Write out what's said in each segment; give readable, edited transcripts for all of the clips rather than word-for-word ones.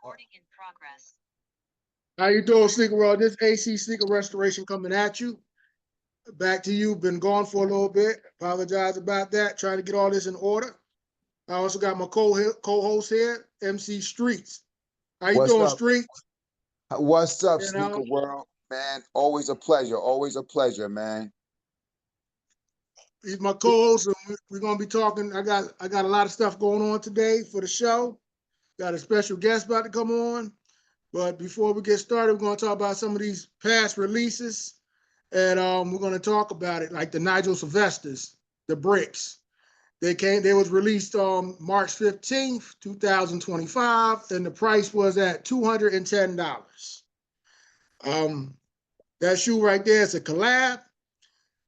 Recording in progress. How you doing, Sneaker World? This AC Sneaker Restoration coming at you. Back to you. Been gone for a little bit. Apologize about that. Trying to get all this in order. I also got my co-host here, MC Streets. How you What's doing, up? Streets? What's up, You Sneaker know, World? Man, always a pleasure. Always a pleasure, man. he's my co-host, and we're gonna be talking. I got a lot of stuff going on today for the show. Got a special guest about to come on. But before we get started, we're gonna talk about some of these past releases. And we're going to talk about it, like the Nigel Sylvesters, the bricks. They was released on March 15th, 2025, and the price was at $210. That shoe right there is a collab.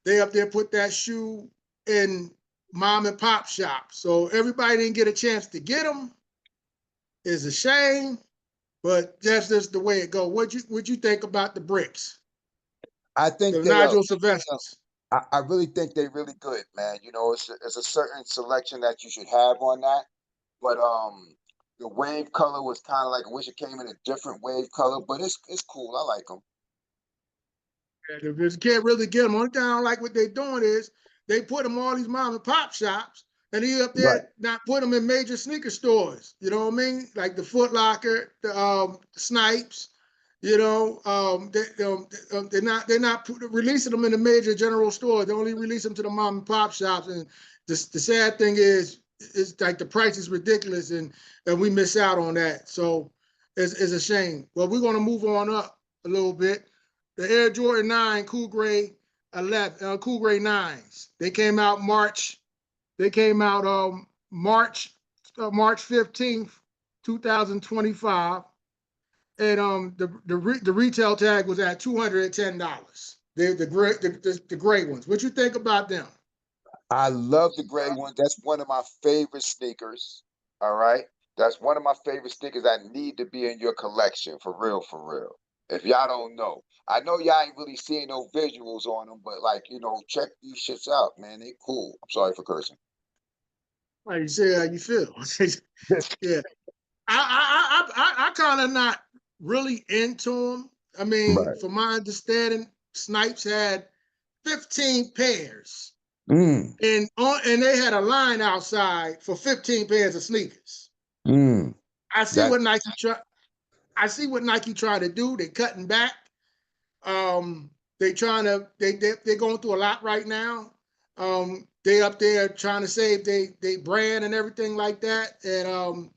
They up there put that shoe in mom and pop shops. So everybody didn't get a chance to get them. It's a shame, but that's just the way it goes. What'd you think about the bricks? I The think they are. Nigel Sylvesters. I really think they're really good, man. You know, it's a certain selection that you should have on that. But the wave color was kind of like, I wish it came in a different wave color, but it's cool. I like them. You just can't really get them. Only thing I don't like what they're doing is they put them all these mom and pop shops, and he up Right. there not put them in major sneaker stores. You know what I mean? Like the Foot Locker, the Snipes. You know, they're not releasing them in the major general stores. They only release them to the mom and pop shops. And the sad thing is, it's like the price is ridiculous, and we miss out on that. So it's a shame. Well, we're gonna move on up a little bit. The Air Jordan 9 Cool Gray 11, Cool Gray 9s. They came out March. They came out March 15th, 2025. And the retail tag was at $210. The gray ones. What you think about them? I love the gray one. That's one of my favorite sneakers. All right. That's one of my favorite sneakers that need to be in your collection, for real, for real. If y'all don't know, I know y'all ain't really seeing no visuals on them, but like, you know, check these shits out, man. They cool. I'm sorry for cursing. Like you say, how you feel? Yeah, I kind of not really into them. I mean, Right. from my understanding, Snipes had 15 pairs, Mm. and they had a line outside for 15 pairs of sneakers. Mm. I see That what Nike try. I see what Nike try to do. They cutting back. They trying to they're going through a lot right now. They up there trying to save they brand and everything like that, and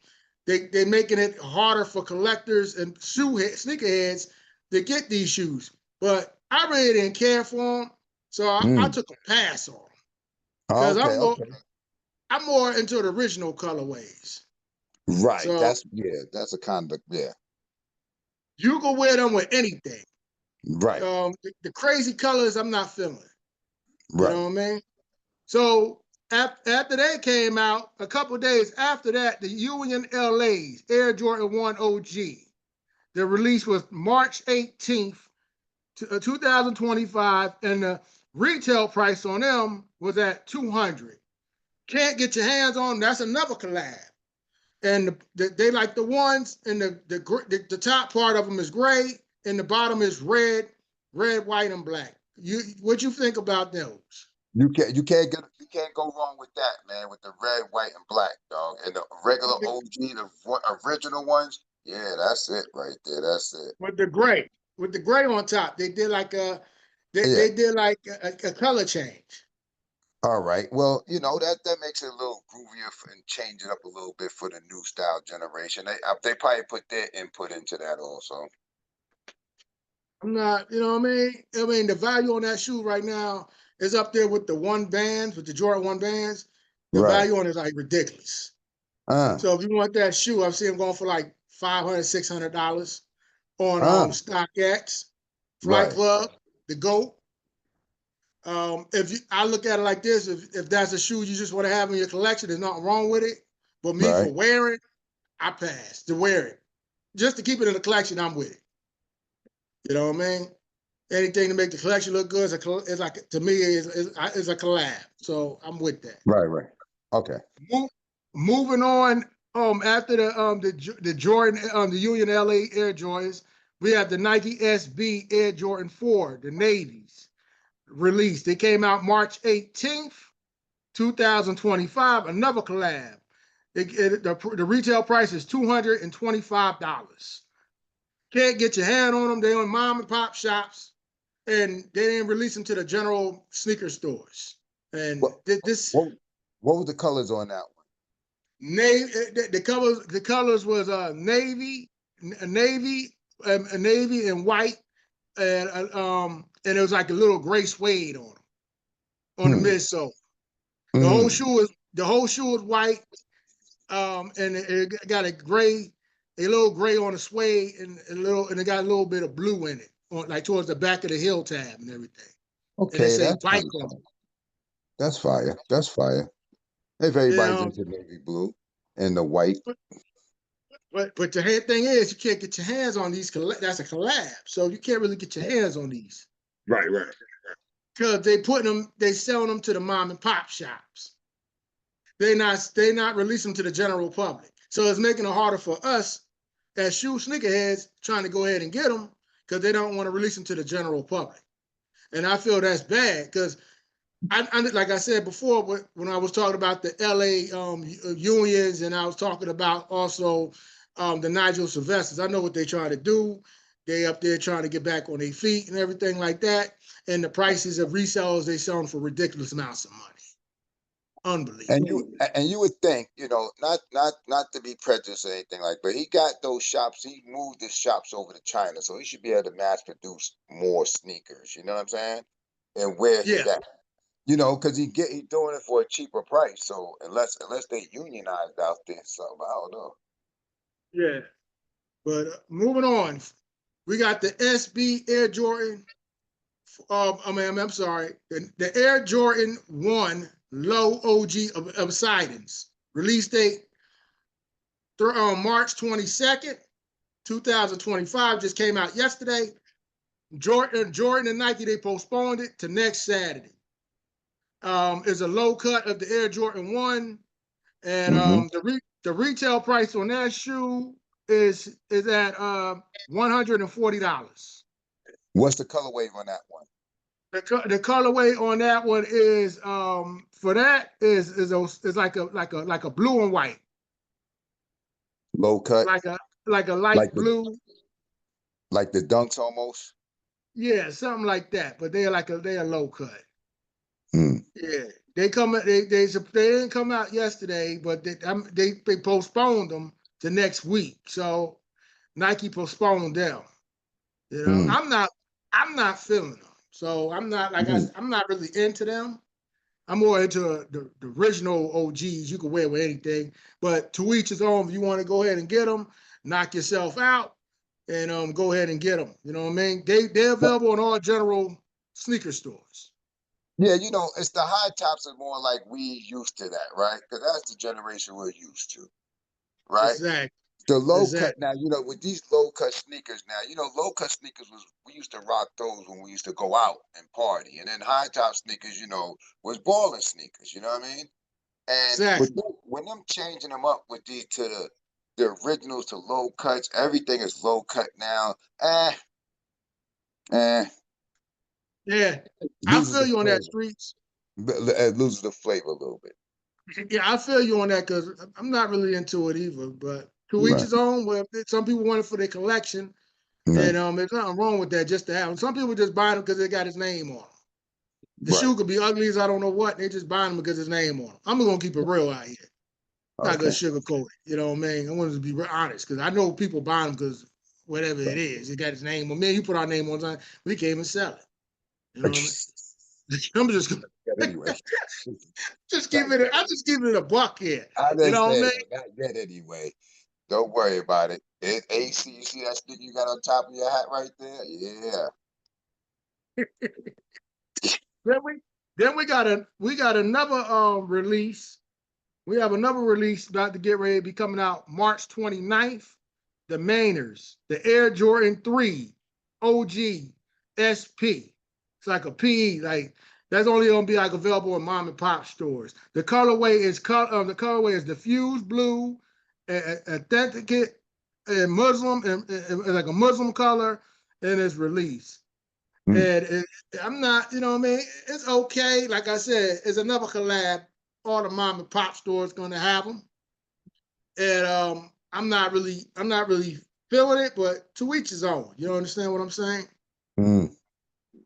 they're making it harder for collectors and sneakerheads to get these shoes. But I really didn't care for them, so I mm. took a pass on them because Okay, okay. I'm more into the original colorways. Right. So That's a kind of yeah. you can wear them with anything. Right. The crazy colors I'm not feeling. You know Right. what I mean? So after they came out, a couple of days after that, the Union LA's Air Jordan 1 OG. The release was March 18th, 2025, and the retail price on them was at $200. Can't get your hands on them. That's another collab. And they like the ones, and the top part of them is gray, and the bottom is red, white, and black. What you think about those? You can't go wrong with that, man. With the red, white, and black, dog, and the regular OG, the original ones. Yeah, that's it right there. That's it. With the gray on top, they did like Yeah. they did like a color change. All right. Well, you know that makes it a little groovier and change it up a little bit for the new style generation. They probably put their input into that also. I'm not, you know what I mean? I mean, the value on that shoe right now is up there with the one bands, with the Jordan 1 bands. The Right. value on it is like ridiculous. Uh. So if you want that shoe, I've seen them going for like $500, $600 on Uh. StockX, Flight Right. Club, the GOAT. I look at it like this, if that's a shoe you just want to have in your collection, there's nothing wrong with it. But me for Right. wearing, I pass to wear it. Just to keep it in the collection, I'm with it. You know what I mean? Anything to make the collection look good is like, to me, is a collab. So I'm with that. Right. Right. Okay. Moving on After the Jordan the Union LA Air Jordans, we have the Nike SB Air Jordan 4, the Navies released. They came out March 18th, 2025. Another collab. The retail price is $225. Can't get your hand on them. They on mom and pop shops, and they didn't release them to the general sneaker stores. And What this what what was the colors on that one? navy, the colors was navy, a navy and white, and it was like a little gray suede on the Hmm. midsole. Mm. The whole shoe is white, and it got a little gray on the suede, and it got a little bit of blue in it, like towards the back of the heel tab and everything. And they Okay, say that's bike kind of on fun. That's fire. That's fire. If everybody's it. into navy blue and the white. But the thing is, you can't get your hands on these. That's a collab, so you can't really get your hands on these Right, right. because they selling them to the mom and pop shops. They not releasing them to the general public. So it's making it harder for us as shoe sneakerheads trying to go ahead and get them because they don't want to release them to the general public. And I feel that's bad because like I said before, when I was talking about the LA unions, and I was talking about also the Nigel Sylvesters, I know what they're trying to do. They up there trying to get back on their feet and everything like that. And the prices of resellers, they sell them for ridiculous amounts of money. Unbelievable. And you would think, not to be prejudiced or anything like, but he got those shops. He moved his shops over to China, so he should be able to mass produce more sneakers. You know what I'm saying? And where Yeah, he's at, because he doing it for a cheaper price. So unless they unionized out there, something I don't know. yeah. But moving on, we got the SB Air Jordan. I'm sorry, the Air Jordan 1 Low OG of Sidons. Release date March 22nd, 2025. Just came out yesterday. Jordan and Nike, they postponed it to next Saturday. Is a low cut of the Air Jordan 1. And Hmm. the retail price on that shoe is at $140. What's the colorway on that one? The colorway on that one is for that is like a blue and white, Low cut, like a light like blue. the dunks almost. Yeah, something like that. But they're low cut. Mm. Yeah, they didn't come out yesterday, but they postponed them to next week. So Nike postponed them. Mm. I'm not feeling them. So I'm not Mm. I'm not really into them. I'm more into the original OGs. You can wear with anything, but to each his own. If you want to go ahead and get them, knock yourself out, and go ahead and get them. You know what I mean? They're available in all general sneaker stores. Yeah, it's the high tops are more like we used to that, right? Because that's the generation we're used to, right? Exactly. The low cut Exactly. now, with these low cut sneakers now, low cut sneakers we used to rock those when we used to go out and party, and then high top sneakers, was balling sneakers. You know what I mean? And Exactly. when them changing them up with these to the originals to low cuts, everything is low cut now. Eh, Yeah. I loses feel the you on that, flavor. Streets. It loses the flavor a little bit. Yeah, I feel you on that because I'm not really into it either. But to each Right. his own. Well, some people want it for their collection, Right. and there's nothing wrong with that just to have them. Some people just buy them because they got his name on them. The Right. shoe could be ugly as I don't know what. They just buy them because his name on them. I'm gonna keep it real out here. Not gonna Okay. sugarcoat it. You know what I mean? I want to be honest because I know people buy them because whatever it is, it got his name on. Man, you put our name on it, we can't even sell it. You know what I mean? I'm just But anyway, just not keep it. yet. I'm just keeping it a buck here. I You just know what I said mean? it, not yet anyway. Don't worry about it. It's AC. You see that sticker you got on top of your hat right there? Yeah. Then we got another release. We have another release about to get ready to be coming out March 29th. The Mainers, the Air Jordan 3 OG SP. It's like a PE, like that's only gonna be like available in mom and pop stores. The colorway is diffused blue authenticate and Muslim and like a Muslim color, and it's released. And I'm not, you know what I mean? It's okay. Like I said, it's another collab. All the mom and pop stores gonna have them. And I'm not really feeling it, but to each his own. You understand what I'm saying?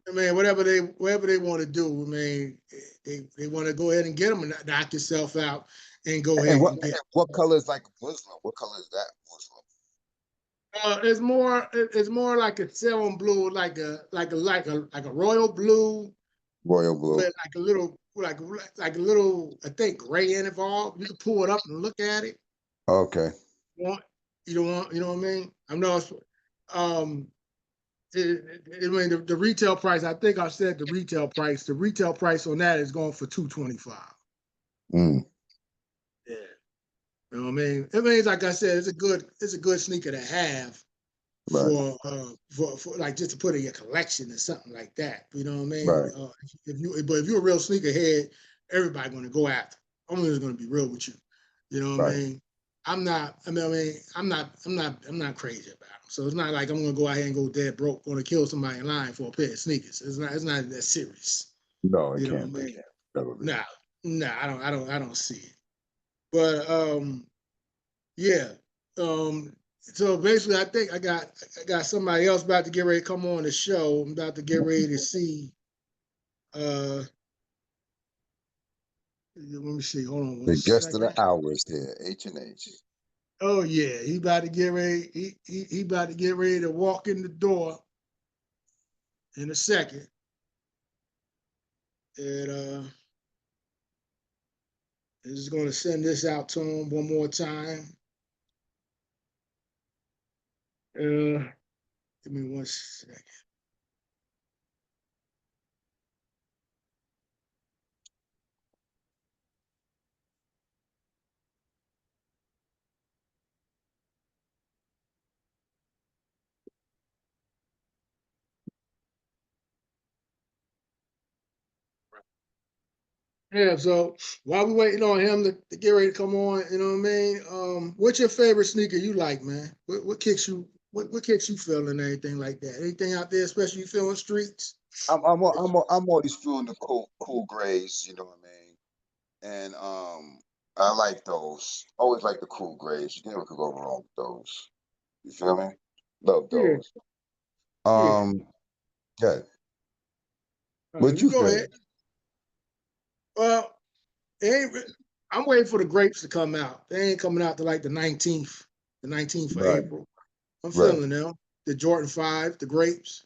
I mean, whatever they want to do. I mean, they want to go ahead and get them and knock yourself out and go ahead and get. What color is like Muslim? What color is that Muslim? It's more like a saffron blue, like a royal blue Royal blue. with like a little I think gray in involved. You can pull it up and look at it. Okay. You don't want, you know what I mean? I'm not I mean the retail price, I think I said the retail price. The retail price on that is going for $225. Yeah. You know what I mean? It means, like I said, it's a good sneaker to have for like just to put in your collection or something like that. You know what I mean? Right. If you're a real sneakerhead, everybody going to go after. I'm just going to be real with you. You know what I mean? I'm not crazy about them. So it's not like I'm going to go out here and go dead broke, going to kill somebody in line for a pair of sneakers. It's not that serious. No, it You know can't what I be. mean? Nah, I don't see it. But yeah. So basically, I think I got somebody else about to get ready to come on the show. I'm about to get ready to see. Let me see. Hold on one The guest of the second. hour is here, H&H. Oh yeah, he about to get ready. He about to get ready to walk in the door in a second. And I'm just going to send this out to him one more time. Give me 1 second. Yeah, so while we waiting on him to get ready to come on, you know what I mean? What's your favorite sneaker you like, man? What kicks you feeling, anything like that? Anything out there, especially you feeling streets? I'm always feeling the cool grays, you know what I mean? And I like those. Always like the cool grays. You never could go wrong with those. You feel me? Love Yeah, those. yeah. Yeah. What You you go ahead. feeling? Well, I'm waiting for the grapes to come out. They ain't coming out to like the 19th of Right, April. I'm right, feeling them. The Jordan 5, the grapes.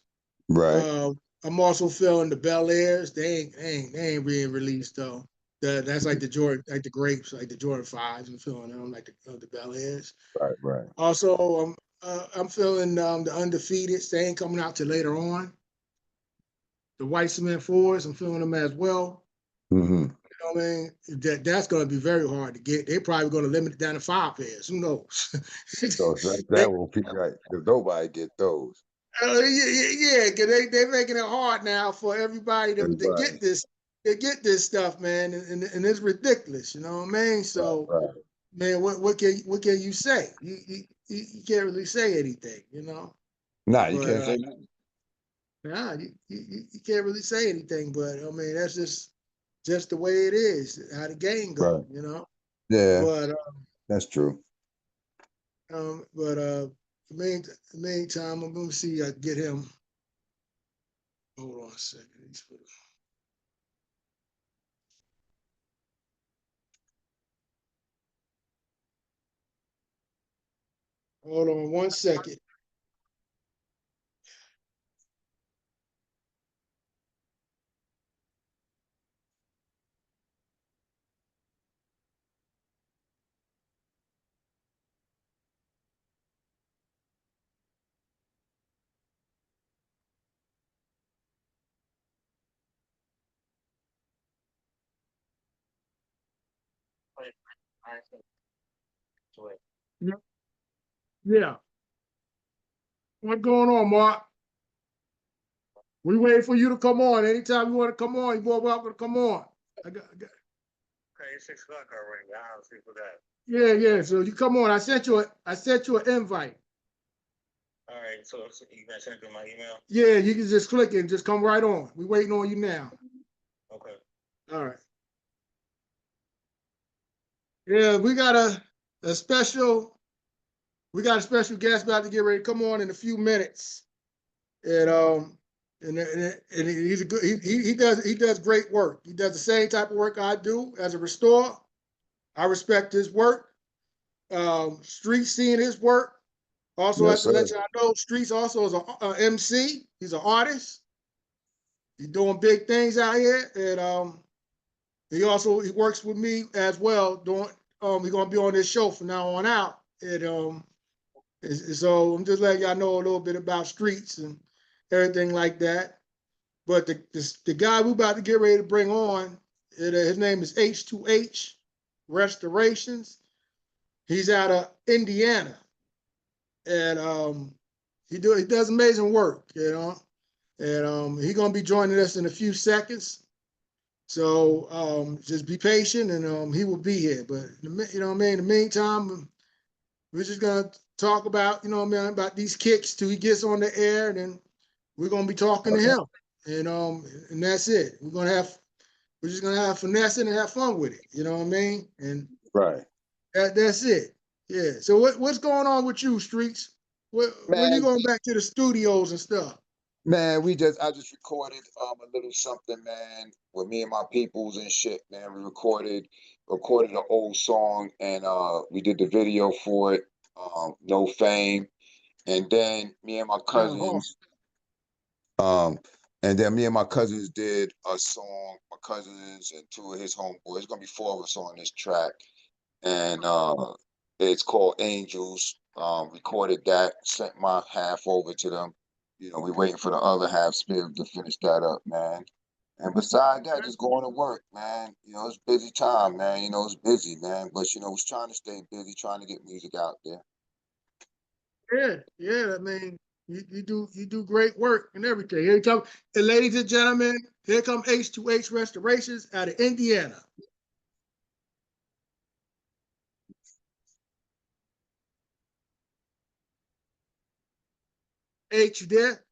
right, Uh, I'm also feeling the Bel Airs. They ain't being released though. That's like the Jordan, like the grapes, like the Jordan 5s. I'm feeling them, like the Bel Airs. right. Also, I'm feeling the undefeateds. They ain't coming out till later on. The white cement 4s, I'm feeling them as well. Mm-hmm. You know what I mean? That's going to be very hard to get. They're probably going to limit it down to 5 pairs. Who knows? So they, that won't be right. If nobody get those. yeah, because they're making it hard now for everybody to Everybody. get this stuff, man, and it's ridiculous. You know what I mean? So, Right. man, what can you say? You can't really say anything, you know. Nah, you But can't say nothing. nah, you can't really say anything. But I mean, that's just the way it is, how the game Right. go, you know. Yeah, But that's true. meantime, I'm gonna see. I get him. Hold on a second. Hold on 1 second. Yeah. Yeah. What's going on, Mark? We waiting for you to come on. Anytime you want to come on, you're more welcome to come on. I got. Okay, it's 6 o'clock already. I'll see for that. Yeah, yeah. So you come on. I sent you an invite. All right, so you gonna send it to my email? Yeah, you can just click it and just come right on. We waiting on you now. Okay. All right. Yeah, a special we got a special guest about to get ready to come on in a few minutes. And he's a good he does great work. He does the same type of work I do as a restorer. I respect his work. Street seeing his work. Also Yes, have to sir. let y'all know, Streets also is a MC. He's an artist. He's doing big things out here, and he works with me as well. Doing he's gonna be on this show from now on out, and so I'm just letting y'all know a little bit about Streets and everything like that. But the guy we about to get ready to bring on, his name is H2H Restorations. He's out of Indiana, and he does amazing work, and he's gonna be joining us in a few seconds. So just be patient, and he will be here. But you know what I mean. In the meantime, we're just gonna talk about about these kicks till he gets on the air, and then we're gonna be talking to him, and that's it. We're just gonna have finesse and have fun with it. You know what I mean? And Right. that's it. Yeah. So what's going on with you, Streets? When you Man, going back to the studios and stuff? man, I just recorded a little something, man, with me and my peoples and shit, man. We recorded an old song and we did the video for it, No Fame. And then me and my Uh-huh. cousins, um, and then me and my cousins did a song, my cousins and two of his homeboys. It's gonna be four of us on this track. And it's called Angels. Recorded that, sent my half over to them. You know, we waiting for the other half spill to finish that up, man. And beside that, just going to work, man. You know, it's busy time, man. You know, it's busy, man. But you know, was trying to stay busy, trying to get music out there. Yeah, yeah. I mean, you do great work and everything. Here come, and ladies and gentlemen, here come H2H Restorations out of Indiana. H, you there?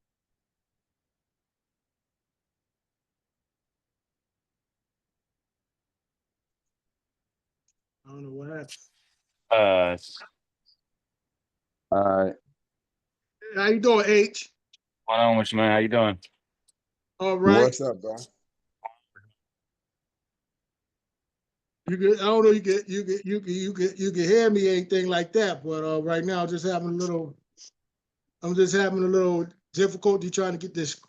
I don't know what happened. Uh, All right. How you doing, H? What's on with you, man? How you doing? All right. What's up, bro? I don't know. You can hear me anything like that, but right now I'm just having a little difficulty trying to get this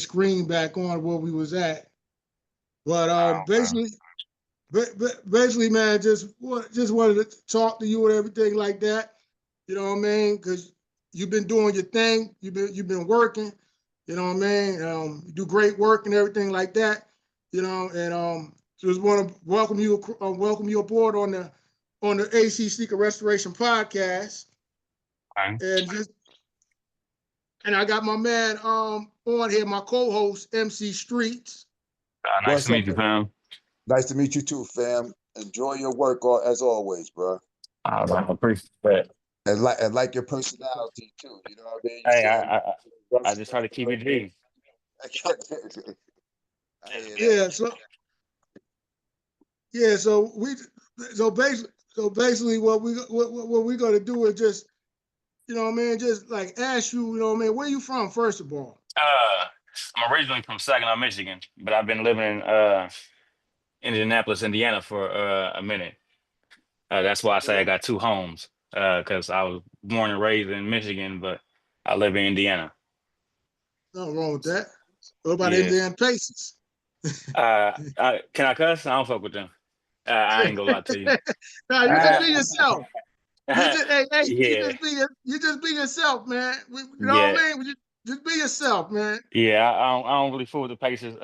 screen back on where we was at. But Okay. basically, man, just wanted to talk to you and everything like that. You know what I mean? Because you've been doing your thing. You've been working. You know what I mean? You do great work and everything like that. And just want to welcome you aboard on the AC Seeker Restoration podcast. Okay. And just and I got my man on here, my co-host MC Streets. Nice to What's up, meet you, man? fam. Nice to meet you too, fam. Enjoy your work as always, bro. I appreciate that. And like your personality too. You know what I mean? You Hey, seem I just try to keep it G. I hear that. Yeah, so basically what we're gonna do is just I mean, just like ask you, I mean, where you from, first of all? Uh, I'm originally from Saginaw, Michigan, but I've been living in Indianapolis, Indiana for a minute. That's why I say I got two homes. Because I was born and raised in Michigan, but I live in Indiana. Nothing wrong with that. What about Yeah. Indiana Pacers? Can I cuss? I don't fuck with them. I ain't gonna lie to you. No, you just be yourself. You Yeah, just be yourself, man. You know what yeah, I mean? Just be yourself, man. yeah. I don't really fool with the Pacers.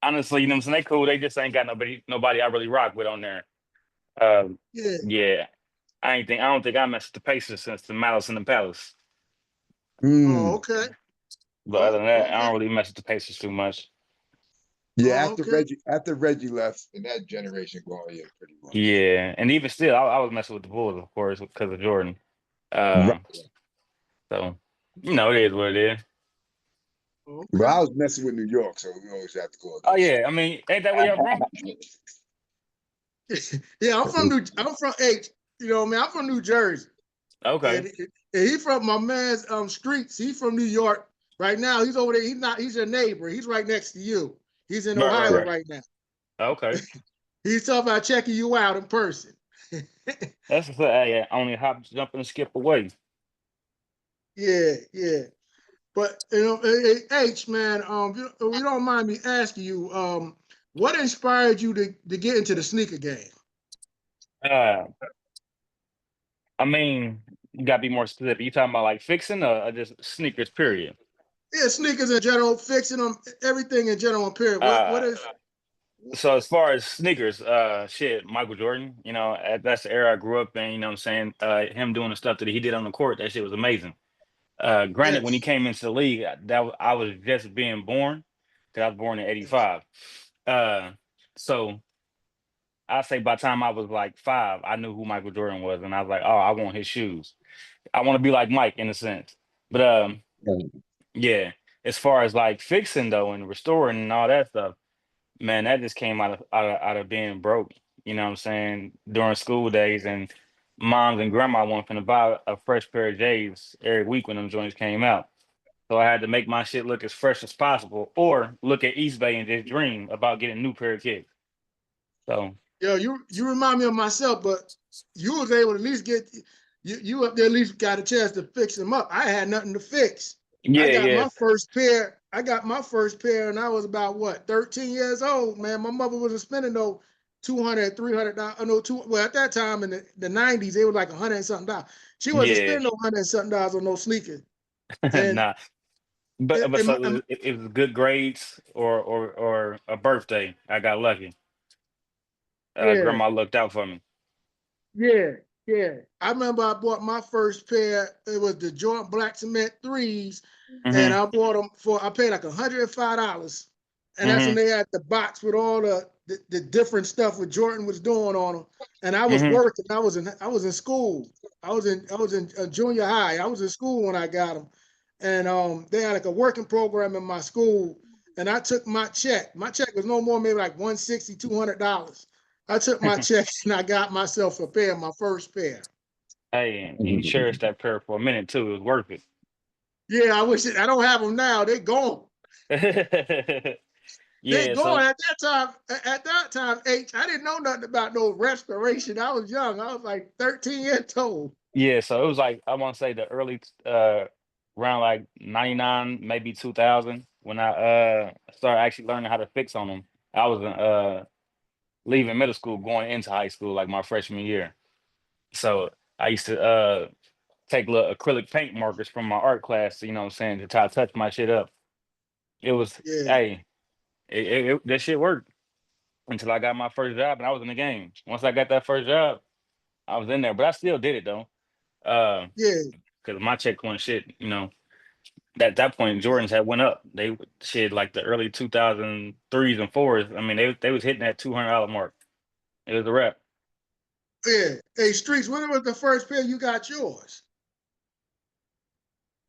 Honestly, you know what I'm saying? They cool. They just ain't got nobody I really rock with on there. Um, Yeah. yeah. I don't think I messed with the Pacers since the Malice in the Palace. Oh, Mm. okay. But other Oh, than that, I okay. don't really mess with the Pacers too much. Yeah, Oh, okay. after Reggie left, and that generation gone, yeah, pretty much. Yeah, and even still, I was messing with the Bulls, of course, because of Jordan. Right. Um, so it is what it is. But Okay. I was messing with New York, so we always have to go Oh against yeah, I mean, ain't that where y'all from? Yeah, I'm from H. You know, man, I'm from New Jersey. Okay, And he from my man's streets. He from New York. Right now, he's over there. He's your neighbor. He's right next to you. He's in right, right, Ohio right. right. right now. Okay, He's talking about checking you out in person. that's what's up. Hey, only hop, jump, and skip away. Yeah, yeah. But H man, if you don't mind me asking you, what inspired you to get into the sneaker game? Uh, I mean, you gotta be more specific. You talking about like fixing or just sneakers? Period. Yeah, sneakers in general, fixing them, everything in general. Period. What Uh, is? so as far as sneakers, shit, Michael Jordan. That's the era I grew up in. You know what I'm saying? Him doing the stuff that he did on the court, that shit was amazing. Granted, when he Yes. came into the league, I was just being born, because I was born in '85. Uh, so I say by the time I was like 5, I knew who Michael Jordan was, and I was like, oh, I want his shoes. I want to be like Mike in a sense. But yeah, as far as like fixing though and restoring and all that stuff, man, that just came out of being broke. You know what I'm saying? During school days, and moms and grandma wanting to buy a fresh pair of J's every week when them joints came out. So I had to make my shit look as fresh as possible, or look at East Bay and just dream about getting a new pair of kicks. So Yo, you remind me of myself, but you was able to at least get you up there at least got a chance to fix them up. I had nothing to fix. I yeah, got yeah, my first pair. I got my first pair, and I was about what 13 years old. Man, my mother wasn't spending no 200, $300. No, well at that time in the 90s, it was like 100 and something dollars. She wasn't yeah. spending no 100 and something dollars on no sneakers. And Nah, but and so my, it was good grades or a birthday. I got lucky. yeah, Grandma looked out for me. yeah, yeah. I remember I bought my first pair. It was the Jordan Black Cement threes, and Hmm. I bought them I paid like $105, and that's when Hmm. they had the box with all the different stuff what Jordan was doing on them. And I was Hmm. working. I was in school. I was in junior high. I was in school when I got them, and they had like a working program in my school. And I took my check. My check was no more, maybe like 160, $200. I took my check and I got myself a pair, my first pair. Hey, and you cherished that pair for a minute too. It was worth Yeah, I don't have them now. They gone. it. They Yeah. gone So at that time. At that time, I didn't know nothing about no restoration. I was young. I was like 13 years old. yeah. So it was like, I want to say the early around like '99, maybe 2000, when I started actually learning how to fix on them. I was leaving middle school, going into high school, like my freshman year. So I used to take little acrylic paint markers from my art class, you know what I'm saying, to try to touch my shit up. It was, Yeah, hey, that shit worked until I got my first job and I was in the game. Once I got that first job, I was in there, but I still did it though. Uh, yeah, because my check wasn't shit, you know. At that point, Jordans had went up. They shit like the early 2003s and fours. I mean, they was hitting that $200 mark. It was a wrap. yeah. Hey, Streets, when was the first pair you got yours?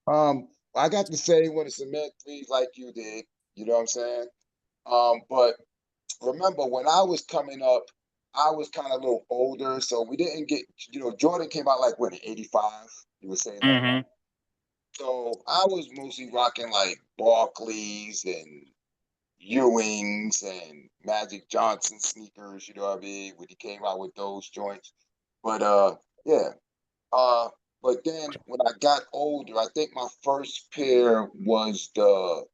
I got the same one, the cement threes like you did. You know what I'm saying? But remember when I was coming up, I was kind of a little older, so we didn't get. Jordan came out like what in '85. You were saying that, right? Mm-hmm. So I was mostly rocking like Barclays and Ewings and Magic Johnson sneakers. You know what I mean? When he came out with those joints. But yeah. Uh, but then when I got older, I think my first pair was the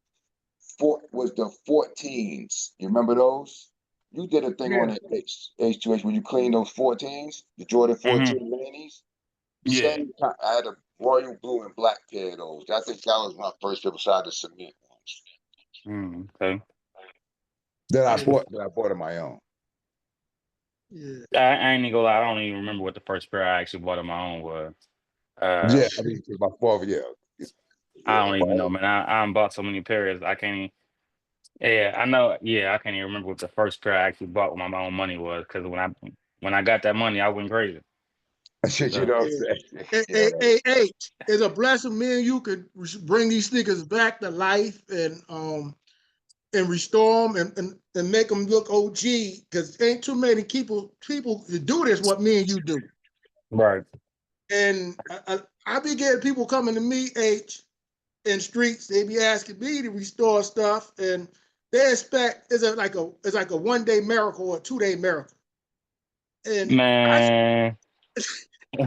14s. You remember those? You did a thing on Yeah, the H2H when you cleaned those 14s, the Jordan Mm-hmm. 14 minis. Yeah. Same time, I had a royal blue and black pair of those. I think that was my first pair beside the cement ones. Mm, okay. yeah, That I bought on my own. yeah, I ain't gonna lie, I don't even remember what the first pair I actually bought on my own was. Yeah, Uh, I mean, 'cause my father, yeah, I yeah. don't even know, man. I bought so many pairs. I can't. Yeah, I know. Yeah, I can't even remember what the first pair I actually bought with my own money was because when I got that money, I went crazy. Shit, you So know what I'm Yeah. saying? Hey, Yeah, hey, hey, hey, it's a blessing. Me and you could bring these sneakers back to life and restore them and make them look OG. Because ain't too many people to do this. What me and you do. right, And I be getting people coming to me, H, in streets. They be asking me to restore stuff, and they expect it's like a 1 day miracle or a 2 day miracle. And man,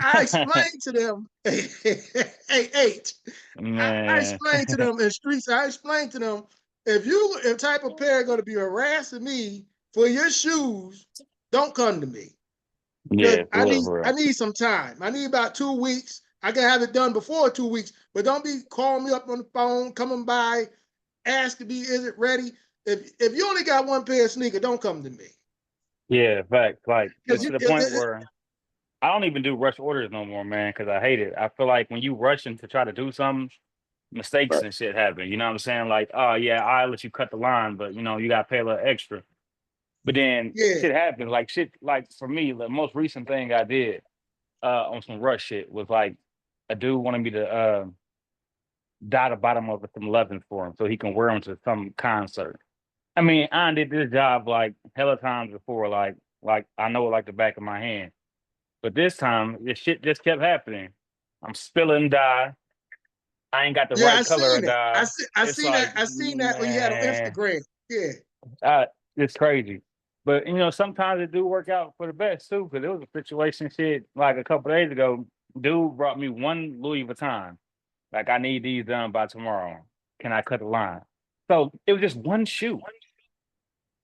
I explained to them, hey, H, I man, explained to them in streets. I explained to them if type of pair going to be harassing me for your shoes, don't come to me. Because yeah, for real, for I real. need some time. I need about 2 weeks. I can have it done before 2 weeks, but don't be calling me up on the phone, coming by, asking me, is it ready? If you only got one pair of sneakers, don't come to me. Yeah, fact. Like Because it's to the point where I don't even do rush orders no more, man, because I hate it. I feel like when you rushing to try to do something, mistakes right. and shit happen. You know what I'm saying? Like, oh yeah, I'll let you cut the line, but you gotta pay a little extra. But then yeah, shit happens. Like shit, like for me, the most recent thing I did on some rush shit was like a dude wanted me to dye the bottom of some leathers for him so he can wear them to some concert. I mean, I did this job like hella times before, like I know it like the back of my hand. But this time, this shit just kept happening. I'm spilling dye. I ain't got the yeah, I right color seen of that. dye. I It's seen that. like, I seen that when you had on man, Instagram. Yeah, uh, it's crazy. But sometimes it do work out for the best too. Because there was a situation shit like a couple days ago. Dude brought me one Louis Vuitton. Like I need these done by tomorrow. Can I cut the line? So it was just one shoe,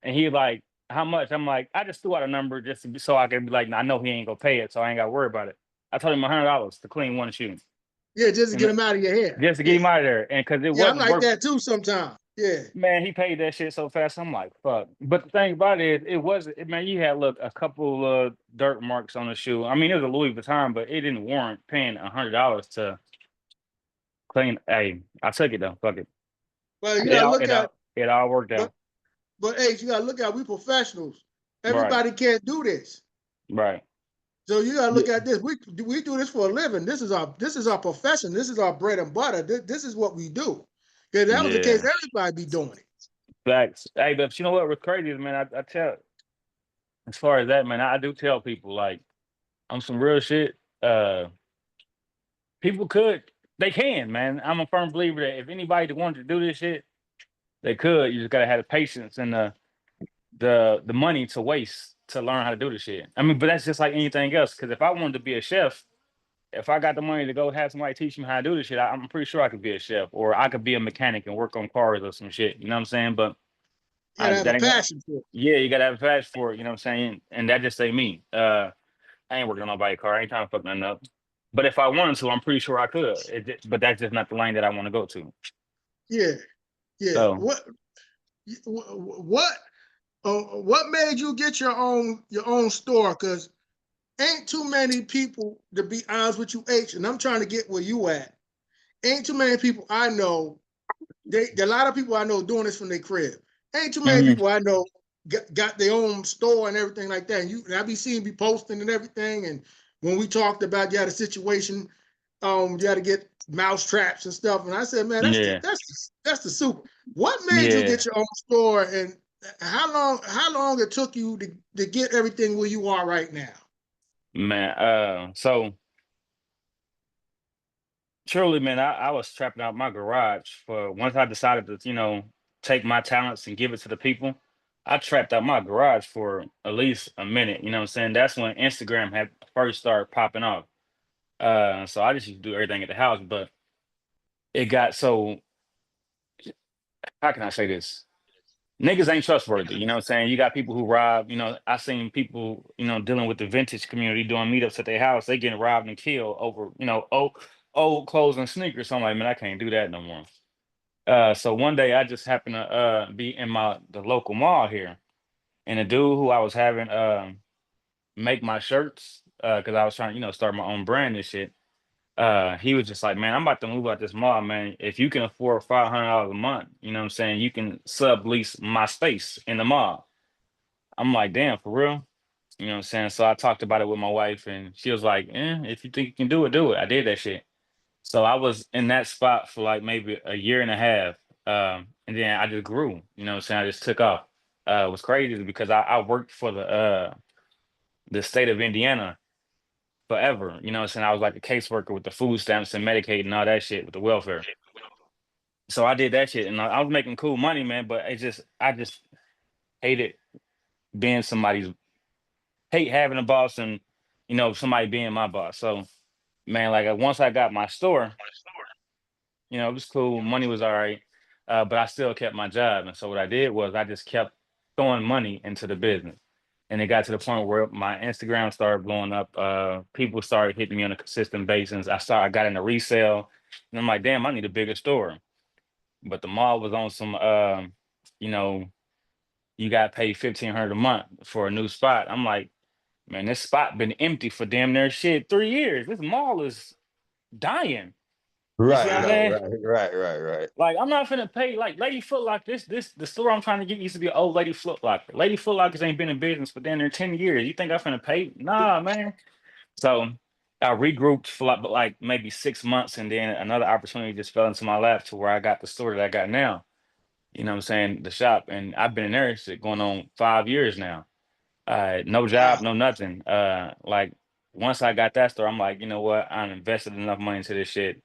and he like, how much? I'm like, I just threw out a number just so I could be like, I know he ain't gonna pay it, so I ain't got to worry about it. I told him $100 to clean one shoe, yeah, just to and get them out of your hair. just to get Yeah, him out of there. And because it yeah, I'm wasn't like worth, that too sometimes. Yeah, man, he paid that shit so fast. I'm like, fuck. But the thing about it is, it wasn't. Man, you had look a couple dirt marks on the shoe. I mean, it was a Louis Vuitton, but it didn't warrant paying $100 to clean. Hey, I took it though. Fuck it. but you It gotta all look it at, all it all worked but out. H, you gotta look at. We professionals. Right. Everybody can't do this. Right. So you gotta Yeah. look at this. We do this for a living. This is our profession. This is our bread and butter. This is what we do. If that was the case, Yeah. everybody be doing it. Facts. Hey, but you know what was crazy is, man, I tell as far as that, man, I do tell people like on some real shit, people they can, man. I'm a firm believer that if anybody that wanted to do this shit, they could. You just gotta have the patience and the money to waste to learn how to do this shit. I mean, but that's just like anything else. Cause if I wanted to be a chef, if I got the money to go have somebody teach me how to do this shit, I'm pretty sure I could be a chef or I could be a mechanic and work on cars or some shit. You know what I'm saying? But You gotta have a that ain't gonna. passion for it. Yeah, you gotta have a passion for it. You know what I'm saying? And that just ain't me. I ain't working on nobody's car. I ain't trying to fuck nothing up. But if I wanted to, I'm pretty sure I could. But that's just not the lane that I want to go to. Yeah, yeah. So, What made you get your own store? Because ain't too many people, to be honest with you, H, and I'm trying to get where you at. Ain't too many people I know. A lot of people I know doing this from their crib. Ain't too many mhm, people I know got their own store and everything like that. And I be seeing be posting and everything. And when we talked about you had a situation, you had to get mouse traps and stuff. And I said, man, yeah, that's the super. What made you yeah, get your own store, and how long it took you to get everything where you are right now? man. So truly, man, I was trapping out my garage for once I decided to, take my talents and give it to the people. I trapped out my garage for at least a minute. You know what I'm saying? That's when Instagram had first started popping off. So I just used to do everything at the house, but it got so how can I say this? Niggas ain't trustworthy, you know what I'm saying? You got people who rob, I seen people, dealing with the vintage community doing meetups at their house. They getting robbed and killed over, old clothes and sneakers. So I'm like, man, I can't do that no more. So one day I just happened to be in the local mall here, and a dude who I was having make my shirts, because I was trying to, start my own brand and shit. He was just like, man, I'm about to move out this mall, man. If you can afford $500 a month, you know what I'm saying, you can sublease my space in the mall. I'm like, damn, for real? You know what I'm saying? So I talked about it with my wife, and she was like, if you think you can do it, do it. I did that shit. So I was in that spot for like maybe a year and a half. And then I just grew, you know what I'm saying? I just took off. It was crazy because I worked for the state of Indiana forever. You know what I'm saying? I was like a caseworker with the food stamps and Medicaid and all that shit with the welfare. So I did that shit, and I was making cool money, man. But I just hated being somebody's, hate having a boss, and somebody being my boss. So man, like once I got my store, it was cool. Money was all right, but I still kept my job. And so what I did was I just kept throwing money into the business, and it got to the point where my Instagram started blowing up. People started hitting me on a consistent basis. I got into resale, and I'm like, damn, I need a bigger store. But the mall was on some, you know, you got to pay 1,500 a month for a new spot. I'm like, man, this spot been empty for damn near shit 3 years. This mall is dying. You see Right, what I'm right, Exactly. saying? right, right, right, right. Like, I'm not finna pay like Lady Foot Locker. The store I'm trying to get used to be an old Lady Foot Locker. Lady Foot Lockers ain't been in business for damn near 10 years. You think I'm finna pay? Nah, man. So I regrouped for like maybe 6 months, and then another opportunity just fell into my lap to where I got the store that I got now. You know what I'm saying? The shop. And I've been in there shit going on 5 years now. No job, Wow. no nothing. Like once I got that store, I'm like, you know what? I invested enough money into this shit.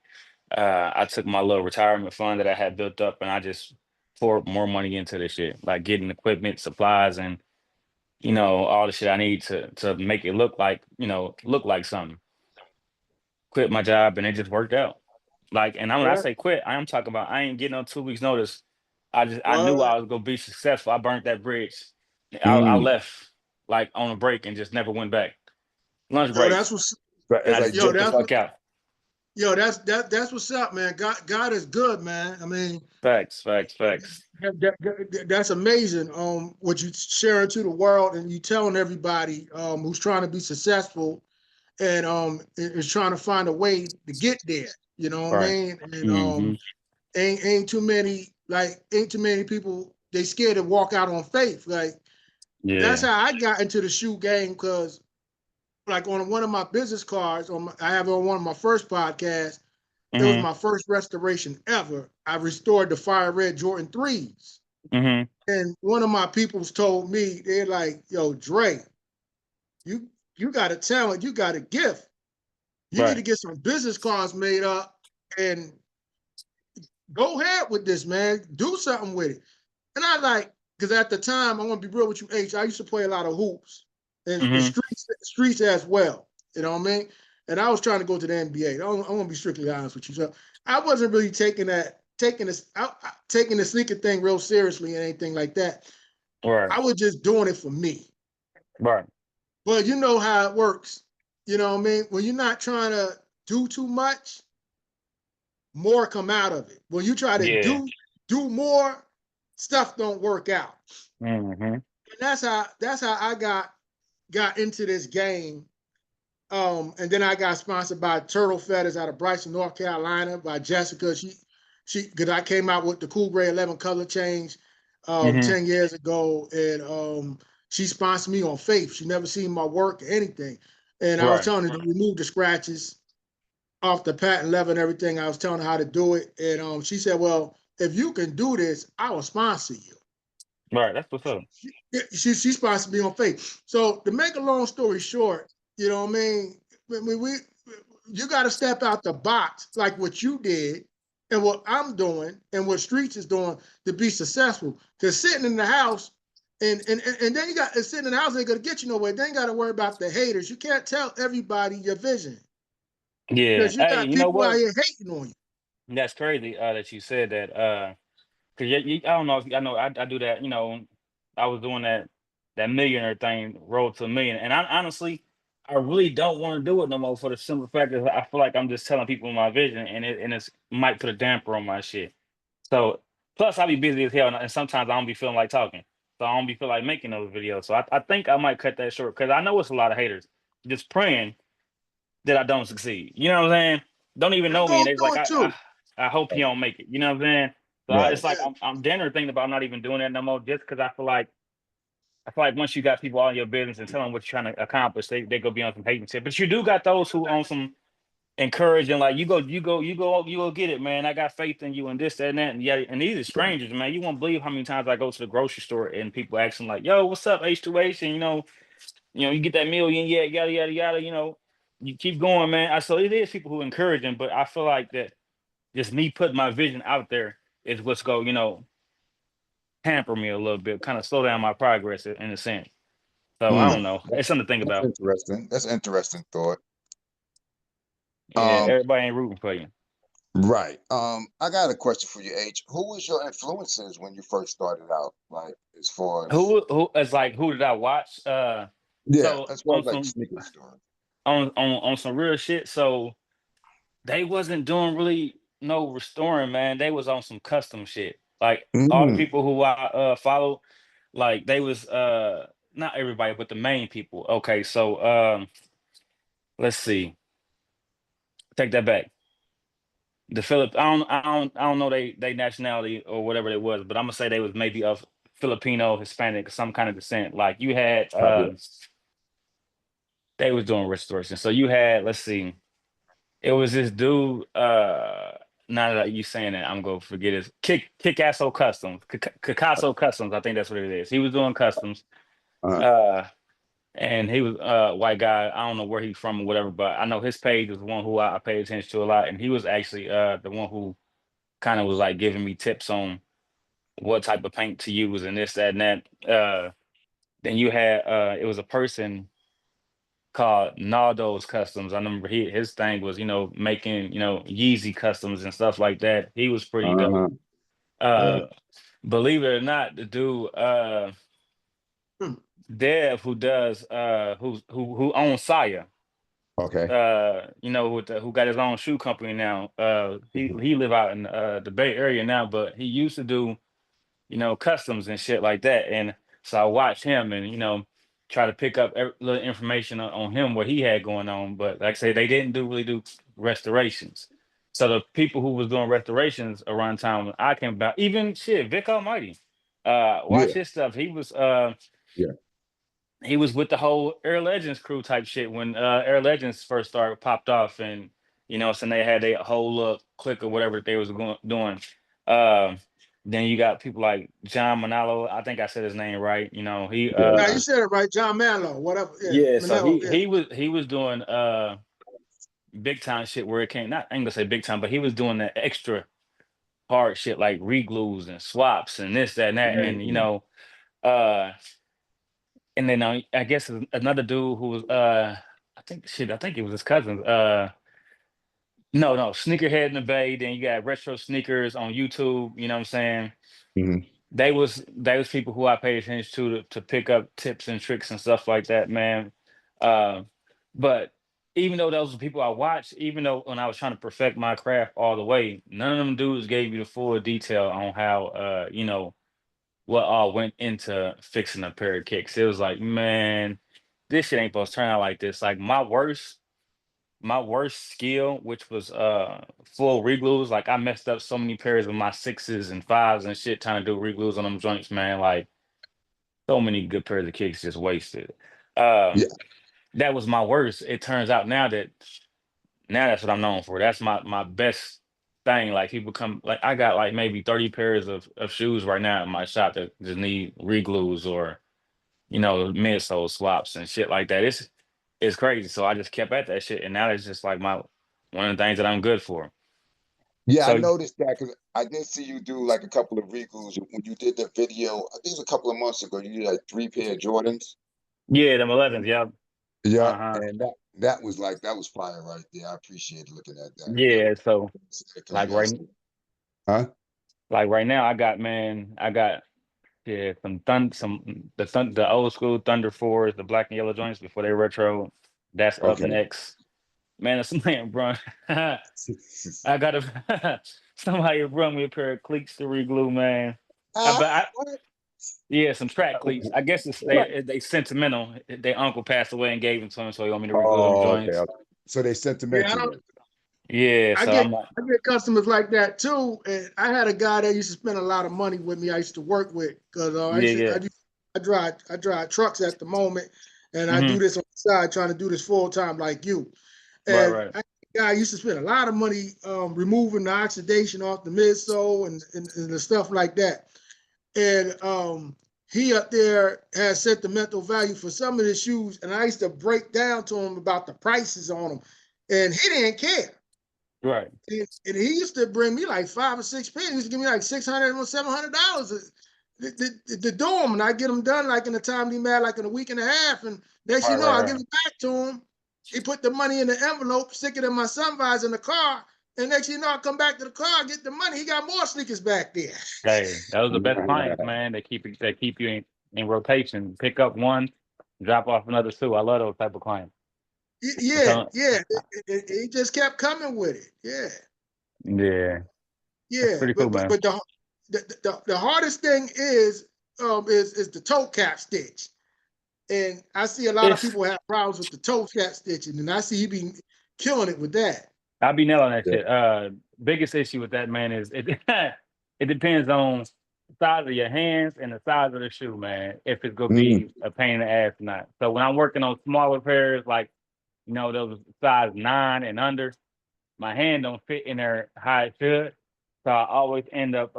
I took my little retirement fund that I had built up, and I just poured more money into this shit, like getting equipment, supplies, and all the shit I need to make it look like something. Quit my job, and it just worked out. Like, and when I Yeah. say quit, I am talking about I ain't getting no 2 weeks notice. I knew What? I was gonna be successful. I burnt that bridge. I Mm. left like on a break and just never went back. Lunch Yo, break, that's what's Right. and It's I like just yo, dipped the that's what fuck out. that's what's up, man. God is good, man. I mean, Facts, facts, facts. that's amazing. What you sharing to the world and you telling everybody who's trying to be successful and is trying to find a way to get there. You know what I Right. mean? And Mm-hmm. ain't too many people they scared to walk out on faith. Like that's Yeah. how I got into the shoe game because like on one of my business cards I have it on one of my first podcasts. It was Mm-hmm. my first restoration ever. I restored the fire red Jordan 3s. Mm-hmm. And one of my peoples told me, they're like, yo, Dre, you you got a talent, you got a gift. You need to Right. get some business cards made up and go ahead with this, man. Do something with it. And I like, because at the time, I'm gonna be real with you, H. I used to play a lot of hoops and Mm-hmm. streets as well. You know what I mean? And I was trying to go to the NBA. I'm gonna be strictly honest with you. So I wasn't really taking the sneaker thing real seriously and anything like that. Right. I was just doing it for me. Right. But you know how it works. You know what I mean? When you're not trying to do too much, more come out of it. When you try to Yeah. do more, stuff don't work out. Mm-hmm. And that's how I got into this game. And then I got sponsored by Turtle Feathers out of Bryson, North Carolina, by Jessica. She because I came out with the Cool Gray 11 color change Mm-hmm. 10 years ago, and she sponsored me on Faith. She never seen my work or anything. And I was Right. telling her to remove the scratches off the patent leather and everything. I was telling her how to do it. And she said, well, if you can do this, I will sponsor you. Right. That's what's up. She's supposed to be on faith. So to make a long story short, you know what I mean? We you got to step out the box like what you did and what I'm doing and what Streets is doing to be successful. Because sitting in the house and then you got sitting in the house ain't gonna get you nowhere. Then you got to worry about the haters. You can't tell everybody your vision Yeah. because you Hey, got you know people out what? here hating on you. That's crazy that you said that. Cause I don't know if I know I do that. I was doing that millionaire thing, road to a million, and I honestly, I really don't want to do it no more for the simple fact that I feel like I'm just telling people my vision, and it's might put a damper on my shit. So plus I be busy as hell, and sometimes I don't be feeling like talking, so I don't be feel like making those videos. So I think I might cut that short because I know it's a lot of haters just praying that I don't succeed. You know what I'm saying? don't even I'm know me, and going they're through like, it too. I hope he don't make it. You know what I'm saying? So Right. it's like I'm dinner thinking about not even doing that no more, just because I feel like once you got people all in your business and tell them what you're trying to accomplish, they go be on some hating shit. But you do got those who on some encouraging, like you go get it, man. I got faith in you and this, that, and that. And yeah, and these are strangers, man. You won't believe how many times I go to the grocery store and people asking like, yo, what's up, H2H? And you get that million, yeah, yada yada yada, you keep going, man. So it is people who encouraging, but I feel like that just me putting my vision out there is what's go, hamper me a little bit, kind of slow down my progress in a sense. So I Mm, don't know. It's something to think that's about. interesting. That's an interesting thought. Yeah, Um, everybody ain't rooting for you. right. I got a question for you, H. Who was your influences when you first started out? Like, as far as Who is like who did I watch? yeah, So as far as like sneaker store. on some real shit. So they wasn't doing really no restoring, man. They was on some custom shit. Like all the Mm, people who I followed, like they was not everybody, but the main people. Okay, so let's see. Take that back. The Philip, I don't know they nationality or whatever it was, but I'm gonna say they was maybe of Filipino, Hispanic, some kind of descent. Like you had, copy that. they was doing restoration. So you had, let's see, it was this dude. Now that you saying that, I'm gonna forget his Kikasso Customs, Kikasso Customs. I think that's what it is. He was doing customs. Uh, Uh, and he was white guy. I don't know where he's from or whatever, but I know his page was one who I paid attention to a lot, and he was actually the one who kind of was like giving me tips on what type of paint to use and this, that, and that. Then you had it was a person called Naldo's Customs. I remember his thing was, making, Yeezy customs and stuff like that. He was pretty dope. uh-huh. Uh Right. believe it or not, the dude Hmm. Dev who does who owns Saya. Okay. Who got his own shoe company now. He Mhm. he live out in the Bay Area now, but he used to do customs and shit like that. And so I watched him and, try to pick up little information on him, what he had going on. But like I say, they didn't really do restorations. So the people who was doing restorations around time when I came about, even shit, Vic Almighty, watch Yeah. his stuff. Yeah. He was with the whole Air Legends crew type shit when Air Legends first started popped off, and so they had a whole little clique or whatever they was doing. Um, then you got people like John Manalo. I think I said his name right. He Yeah. Now you said it right, John Manlow, whatever. Yeah, yeah. So Manello. Yeah. he was doing big time shit where it came. Not I ain't gonna say big time, but he was doing the extra hard shit like reglues and swaps and this, that, and that, and Mhm. uh and then I guess another dude who was I think it was his cousin. No, sneakerhead in the Bay. Then you got retro sneakers on YouTube. You know what I'm saying? Mhm. They was people who I paid attention to pick up tips and tricks and stuff like that, man. Uh, but even though those were people I watched, even though when I was trying to perfect my craft all the way, none of them dudes gave you the full detail on how what all went into fixing a pair of kicks. It was like, man, this shit ain't supposed to turn out like this. Like my worst skill, which was full reglues. Like I messed up so many pairs of my sixes and fives and shit trying to do reglues on them joints, man. Like so many good pairs of kicks just wasted. Yeah. Um, that was my worst. It turns out now that's what I'm known for. That's my best thing. Like people come like I got like maybe 30 pairs of shoes right now in my shop that just need reglues or midsole swaps and shit like that. It's crazy. So I just kept at that shit, and now it's just like my one of the things that I'm good for. Yeah, I So noticed that because I did see you do like a couple of reglues when you did the video. I think it was a couple of months ago. You did like 3 pair of Jordans. yeah, them 11s, yeah, Yeah, uh-huh, and that was like that was fire right there. I appreciate looking at that. That yeah. So because like you guys, huh? like right now, I got yeah the old school Thunder fours, the black and yellow joints before they retro. That's up Okay. next. Man, it's man, bro. I gotta somebody run me a pair of cleats to reglue, man. Ah, But what? yeah, some track cleats. I guess they sentimental. Their uncle passed away and gave them to him, so he want me to reglue them Oh, okay, joints. okay. So they Yeah, I sentimental don't. then. Yeah, I so get I'm like, I get customers like that too. And I had a guy that used to spend a lot of money with me. I used to work with because yeah, yeah. I drive trucks at the moment, and I do Hmm. this on the side, trying to do this full time like you. Right, And right. guy used to spend a lot of money removing the oxidation off the midsole and the stuff like that. And he up there has sentimental value for some of the shoes, and I used to break down to him about the prices on them, and he didn't care. Right. And he used to bring me like 5 or 6 pins. He used to give me like $600 or $700 to do them, and I get them done like in a timely manner, like in a week and a half. And next Right, you know, right, I right. give it back to him. He put the money in the envelope, stick it in my sun visor in the car, and next you know, I come back to the car, get the money. He got more sneakers back there. Hey, those are the best clients, man. They keep you in rotation. Pick up one, drop off another two. I love those type of clients. I'm Yeah, telling, yeah. He just kept coming with it. Yeah, yeah, that's yeah. pretty cool, But man. but the hardest thing is the toe cap stitch. And I see a lot of It's people have problems with the toe cap stitching, and I see he be killing it with that. I'll be nailing that Yeah. shit. Biggest issue with that, man, is it it depends on the size of your hands and the size of the shoe, man. If it's gonna Mm, be a pain in the ass or not. So when I'm working on smaller pairs, like those size 9 and under, my hand don't fit in there how it should. So I always end up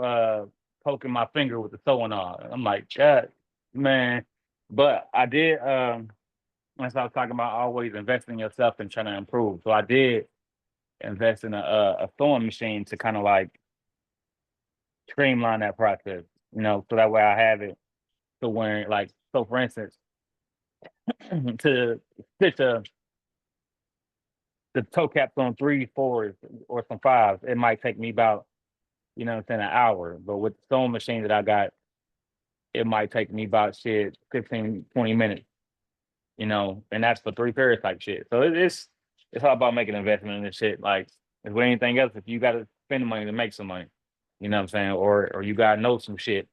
poking my finger with the sewing on. I'm like, God, man. But I did as I was talking about always investing in yourself and trying to improve. So I did invest in a sewing machine to kind of like streamline that process, so that way I have it to where like so for instance, to stitch the toe caps on 3, 4s or some 5s, it might take me about, an hour. But with the sewing machine that I got, it might take me about shit 15, 20 minutes, and that's for 3 pairs type shit. So it's all about making an investment in this shit. Like as with anything else, if you gotta spend the money to make some money, you know what I'm saying? Or you gotta know some shit.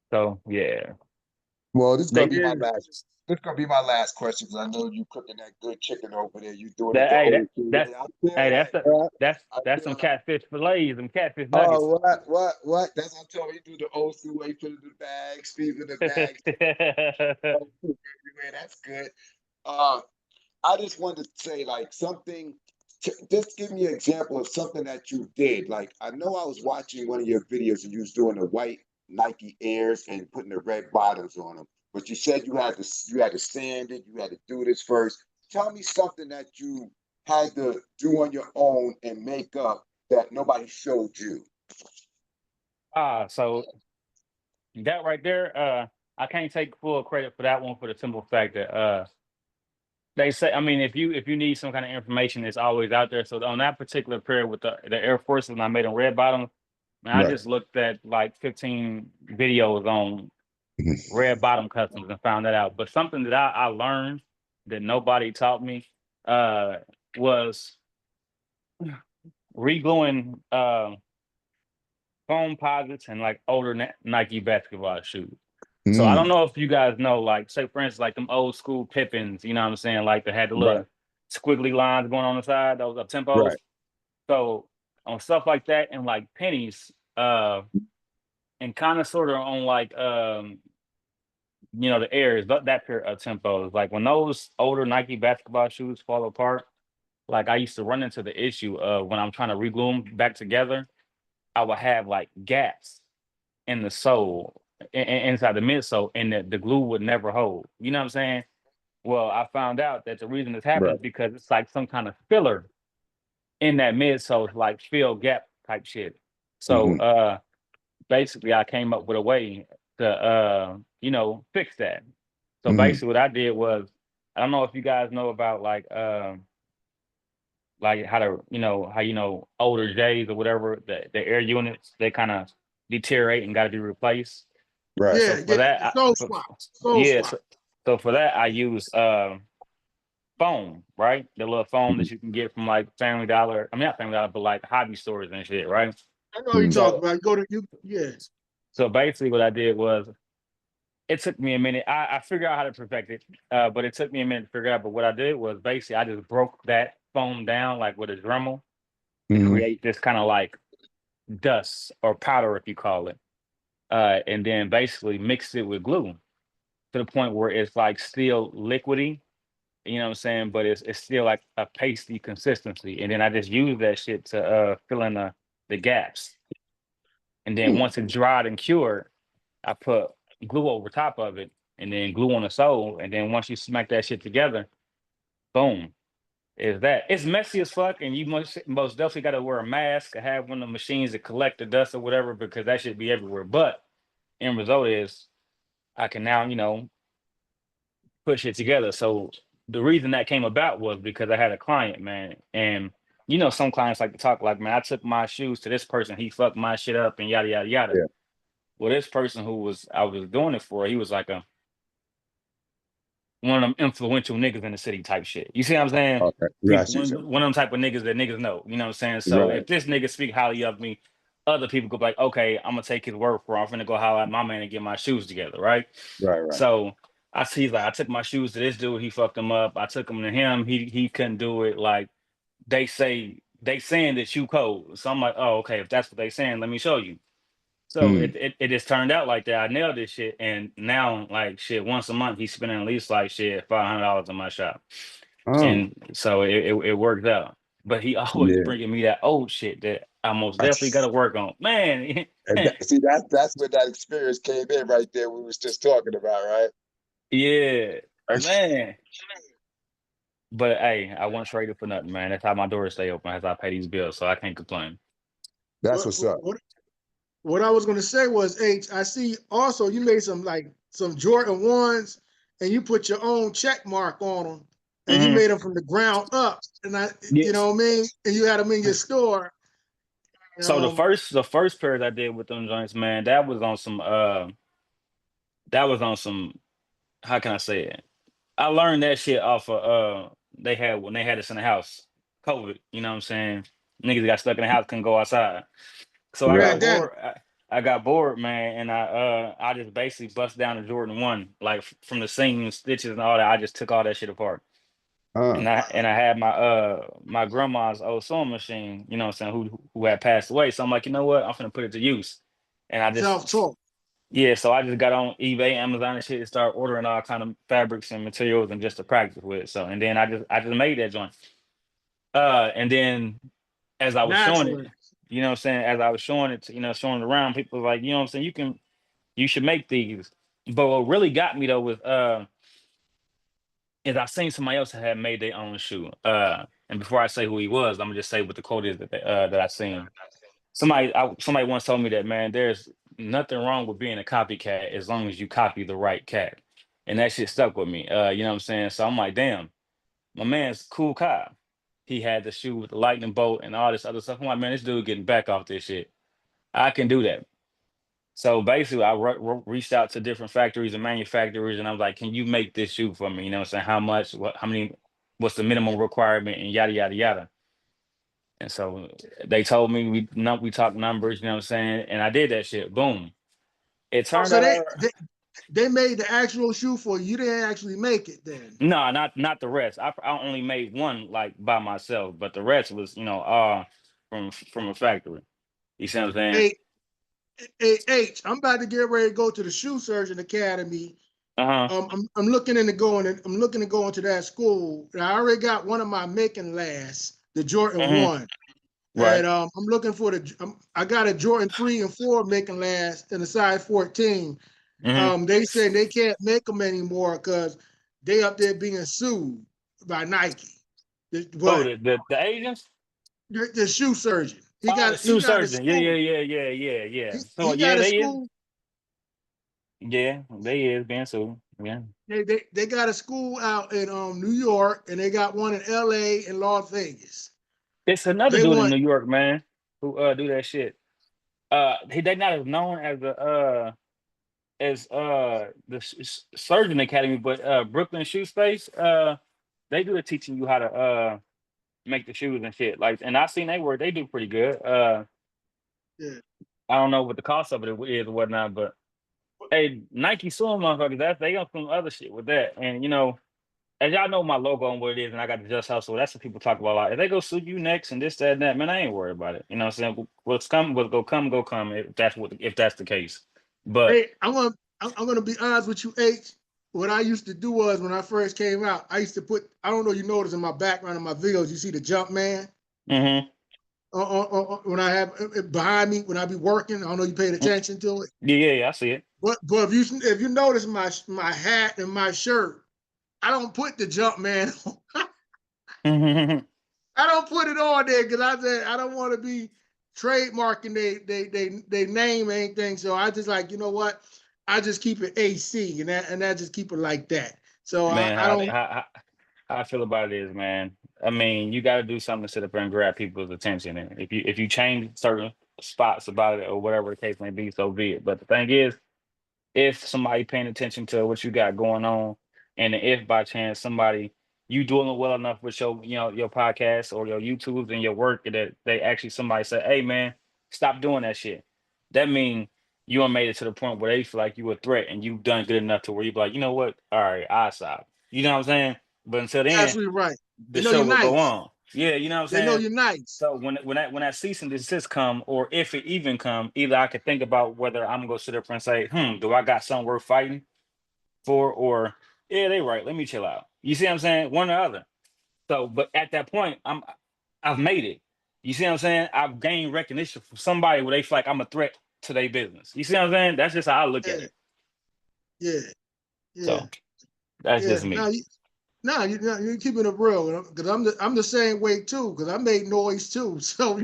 So yeah. well, this is They gonna be my did last. This is gonna be my last question because I know you cooking that good chicken over there. You doing it that the hey old school that's way. I feel hey that, that's the bro. I that's feel some that. catfish fillets, some catfish nuggets. Oh, what? That's what I'm telling you. You do the old school way. Put it in the bag, squeeze it in the bag. Everywhere. That's good. Uh, I just wanted to say like something. Just give me an example of something that you did. Like I know I was watching one of your videos and you was doing the white Nike Airs and putting the red bottoms on them. But you said you had to sand it. You had to do this first. Tell me something that you had to do on your own and make up that nobody showed you. So that right there, I can't take full credit for that one for the simple fact that they say, I mean, if you need some kind of information, it's always out there. So on that particular pair with the Air Forces, when I made them red bottoms, man, I Right. just looked at like 15 videos on red bottom customs and found that out. But something that I learned that nobody taught me uh, was regluing foam posits and like older Nike basketball shoes. So I don't Mm, know if you guys know, like, say for instance, like them old school Pippins, you know what I'm saying? Like they had the right. little squiggly lines going on the side, those up tempos. Right. So on stuff like that and like pennies, and kind of sort of on like the airs, that pair of tempos. Like when those older Nike basketball shoes fall apart, like I used to run into the issue of when I'm trying to reglue them back together, I would have like gaps in the sole, inside the midsole, and the glue would never hold. You know what I'm saying? Well, I found out that the reason this happens Right. is because it's like some kind of filler in that midsole, like fill gap type shit. So Hmm. basically I came up with a way to fix that. So Hmm. basically what I did was, I don't know if you guys know about like how to how older J's or whatever, the air units, they kind of deteriorate and got to be replaced. Right. So Yeah, for yeah. that, Soul swap. Soul yeah, swap. so for that I use foam, right? The little foam Mhm. that you can get from like Family Dollar. I mean, not Family Dollar, but like hobby stores and shit, right? I know you Mhm. talk So about. Go to you. Yeah. so basically, what I did was, it took me a minute. I figured out how to perfect it, but it took me a minute to figure out. But what I did was basically I just broke that foam down like with a Dremel to Hmm. create this kind of like dust or powder, if you call it. And then basically mix it with glue to the point where it's like still liquidy, you know what I'm saying? But it's still like a pasty consistency. And then I just use that shit to fill in the gaps. And then Hmm. once it's dried and cured, I put glue over top of it and then glue on the sole. And then once you smack that shit together, boom, is that. It's messy as fuck, and you most definitely got to wear a mask or have one of the machines that collect the dust or whatever because that should be everywhere. But end result is I can now, put shit together. So the reason that came about was because I had a client, man, and some clients like to talk like, man, I took my shoes to this person, he fucked my shit up, and yada yada yada. Yeah. Well, this person who was I was doing it for, he was like a one of them influential niggas in the city type shit. You see what I'm saying? Okay. People, Got you. one of them type of niggas that niggas know. You know what I'm saying? So Right. if this nigga speak highly of me, other people go like, okay, I'm gonna take his word for it. I'm finna go holler at my man and get my shoes together, right? Right. Right. So I see he's like, I took my shoes to this dude, he fucked them up. I took them to him, he couldn't do it. Like they saying that you cold. So I'm like, oh, okay, if that's what they saying, let me show you. So Mm. it just turned out like that. I nailed this shit, and now like shit, once a month he's spending at least like shit $500 in my shop, Oh. and so it worked out. But he always Yeah. bringing me that old shit that I most definitely got to work on, man. And see, that's where that experience came in right there. We was just talking about, right? Yeah, man. But hey, I won't trade it for nothing, man. That's how my doors stay open as I pay these bills, so I can't complain. That's What what's up. what I was gonna say was, H, I see also you made some Jordan ones, and you put your own check mark on them, and you Hmm. made them from the ground up, and you Yes. know what I mean, and you had them in your store. So the Um, first pair that I did with them joints, man, that was on some how can I say it? I learned that shit off of they had when they had us in the house. COVID, you know what I'm saying? Niggas got stuck in the house, couldn't go outside. So I got Right. that. bored. I got bored, man, and I just basically bust down the Jordan 1, like from the seams, stitches and all that. I just took all that shit apart. Uh. And I had my grandma's old sewing machine, you know what I'm saying, who had passed away. So I'm like, you know what? I'm gonna put it to use. And I just Self-taught. yeah, so I just got on eBay, Amazon and shit and started ordering all kind of fabrics and materials and just to practice with. So and then I just made that joint. And then as I was showing it, Naturally. you know what I'm saying, as I was showing it, showing it around, people were like, you know what I'm saying, you should make these. But what really got me though was is I seen somebody else that had made their own shoe. And before I say who he was, I'm gonna just say what the quote is that I seen. Somebody once told me that, man, there's nothing wrong with being a copycat as long as you copy the right cat, and that shit stuck with me. You know what I'm saying? So I'm like, damn, my man's cool cop. He had the shoe with the lightning bolt and all this other stuff. I'm like, man, this dude getting back off this shit. I can do that. So basically, I reached out to different factories and manufacturers, and I was like, "Can you make this shoe for me?" You know what I'm saying? How much? How many? What's the minimum requirement? And yada yada yada. And so they told me we talked numbers. You know what I'm saying? And I did that shit. Boom. It Oh, turned so out they, all right. they they made the actual shoe for you. You didn't actually make it then. No, not the rest. I only made one like by myself, but the rest was from a factory. You see what I'm saying? Hey, hey, H, I'm about to get ready to go to the Shoe Surgeon Academy. Uh huh. I'm looking into going. I'm looking to go into that school. I already got one of my making last, the Jordan Hmm. One, Right. and I'm looking for I got a Jordan 3 and 4 making last in a size 14. Hmm. They say they can't make them anymore because they up there being sued by Nike. Oh, But the agents. the shoe surgeon, Oh, the he shoe got a surgeon. Yeah, yeah, school. yeah, yeah, yeah, yeah. So He yeah, got a they is. school. Yeah, they is being sued. Yeah. They got a school out in New York, and they got one in LA and Las Vegas. It's another They dude in want New York, man, who do that shit. They not as known as the surgeon academy, but Brooklyn Shoe Space. They do the teaching you how to make the shoes and shit. Like, and I seen they work. They do pretty good. yeah. I don't know what the cost of it is or whatnot, but hey, Nike suing motherfuckers. They got some other shit with that, and as y'all know my logo and what it is, and I got the Just Hustle. That's what people talk about. Like, if they go sue you next and this, that, and that, man, I ain't worried about it. You know what I'm saying? What's come, what's go come, go come. If that's the case. But Hey, I'm gonna be honest with you, H. What I used to do was when I first came out, I used to put, I don't know, you notice in my background in my videos, you see the jump man mm-hmm. when I have behind me when I be working. I don't know you paid attention to it, Yeah, I see it. but if you notice my hat and my shirt, I don't put the jump man on. I don't put it on there because I said I don't want to be trademarking they name or anything. So I just like, you know what? I just keep it AC and that just keep it like that. So Man, I don't. how I feel about it is, man. I mean, you got to do something to sit up there and grab people's attention. And if you change certain spots about it or whatever the case may be, so be it. But the thing is, if somebody paying attention to what you got going on, and if by chance somebody you doing well enough with your your podcast or your YouTubes and your work that they actually somebody say, hey man, stop doing that shit. That mean you done made it to the point where they feel like you a threat and you've done good enough to where you be like, you know what? All right, I stop. You know what I'm saying? But until then, Absolutely right. the They know show you're will go nice. on. Yeah, you know what I'm They know saying? you're nice. So when that cease and desist come, or if it even come, either I could think about whether I'm gonna sit up and say, do I got something worth fighting for, or yeah, they right. Let me chill out. You see what I'm saying? One or the other. So, but at that point, I've made it. You see what I'm saying? I've gained recognition from somebody where they feel like I'm a threat to their business. You see what I'm saying? That's just how I look at Yeah, it. yeah, yeah, So that's yeah. just me. Now you. No, you're keeping it real because I'm the same way too because I make noise too. So,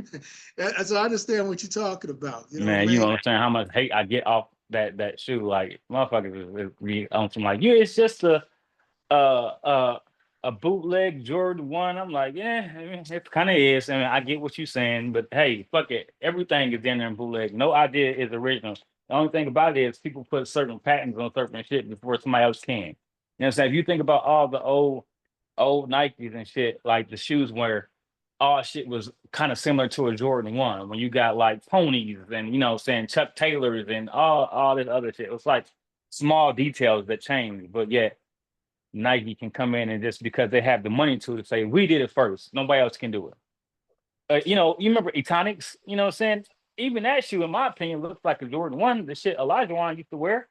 so I understand what you're talking about. You know what Man, I you don't mean? understand how much hate I get off that shoe. Like motherfuckers be on some like, yeah, it's just uh uh a bootleg Jordan 1. I'm like, yeah, I mean, it kind of is. I mean, I get what you're saying, but hey, fuck it. Everything is in there in bootleg. No idea is original. The only thing about it is people put certain patents on certain shit before somebody else can. You know what I'm saying? If you think about all the old Nikes and shit, like the shoes where all shit was kind of similar to a Jordan 1, when you got like ponies and saying Chuck Taylors and all this other shit. It's like small details that change, but yet Nike can come in and just because they have the money to say we did it first, nobody else can do it. You remember Etonics? You know what I'm saying? Even that shoe, in my opinion, looks like a Jordan 1. The shit Elijah Wan used to wear,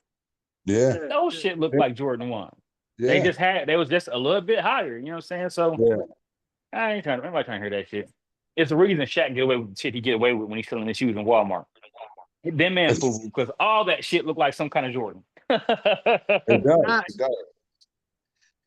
Yeah, those shit looked like Jordan 1. yeah, They was just a little bit higher. You know what I'm saying? So yeah. I'm not trying to hear that shit. It's the reason Shaq get away with the shit he get away with when he's selling his shoes in Walmart. Them man fool, because all that shit looked like some kind of Jordan. It does. Now, It does.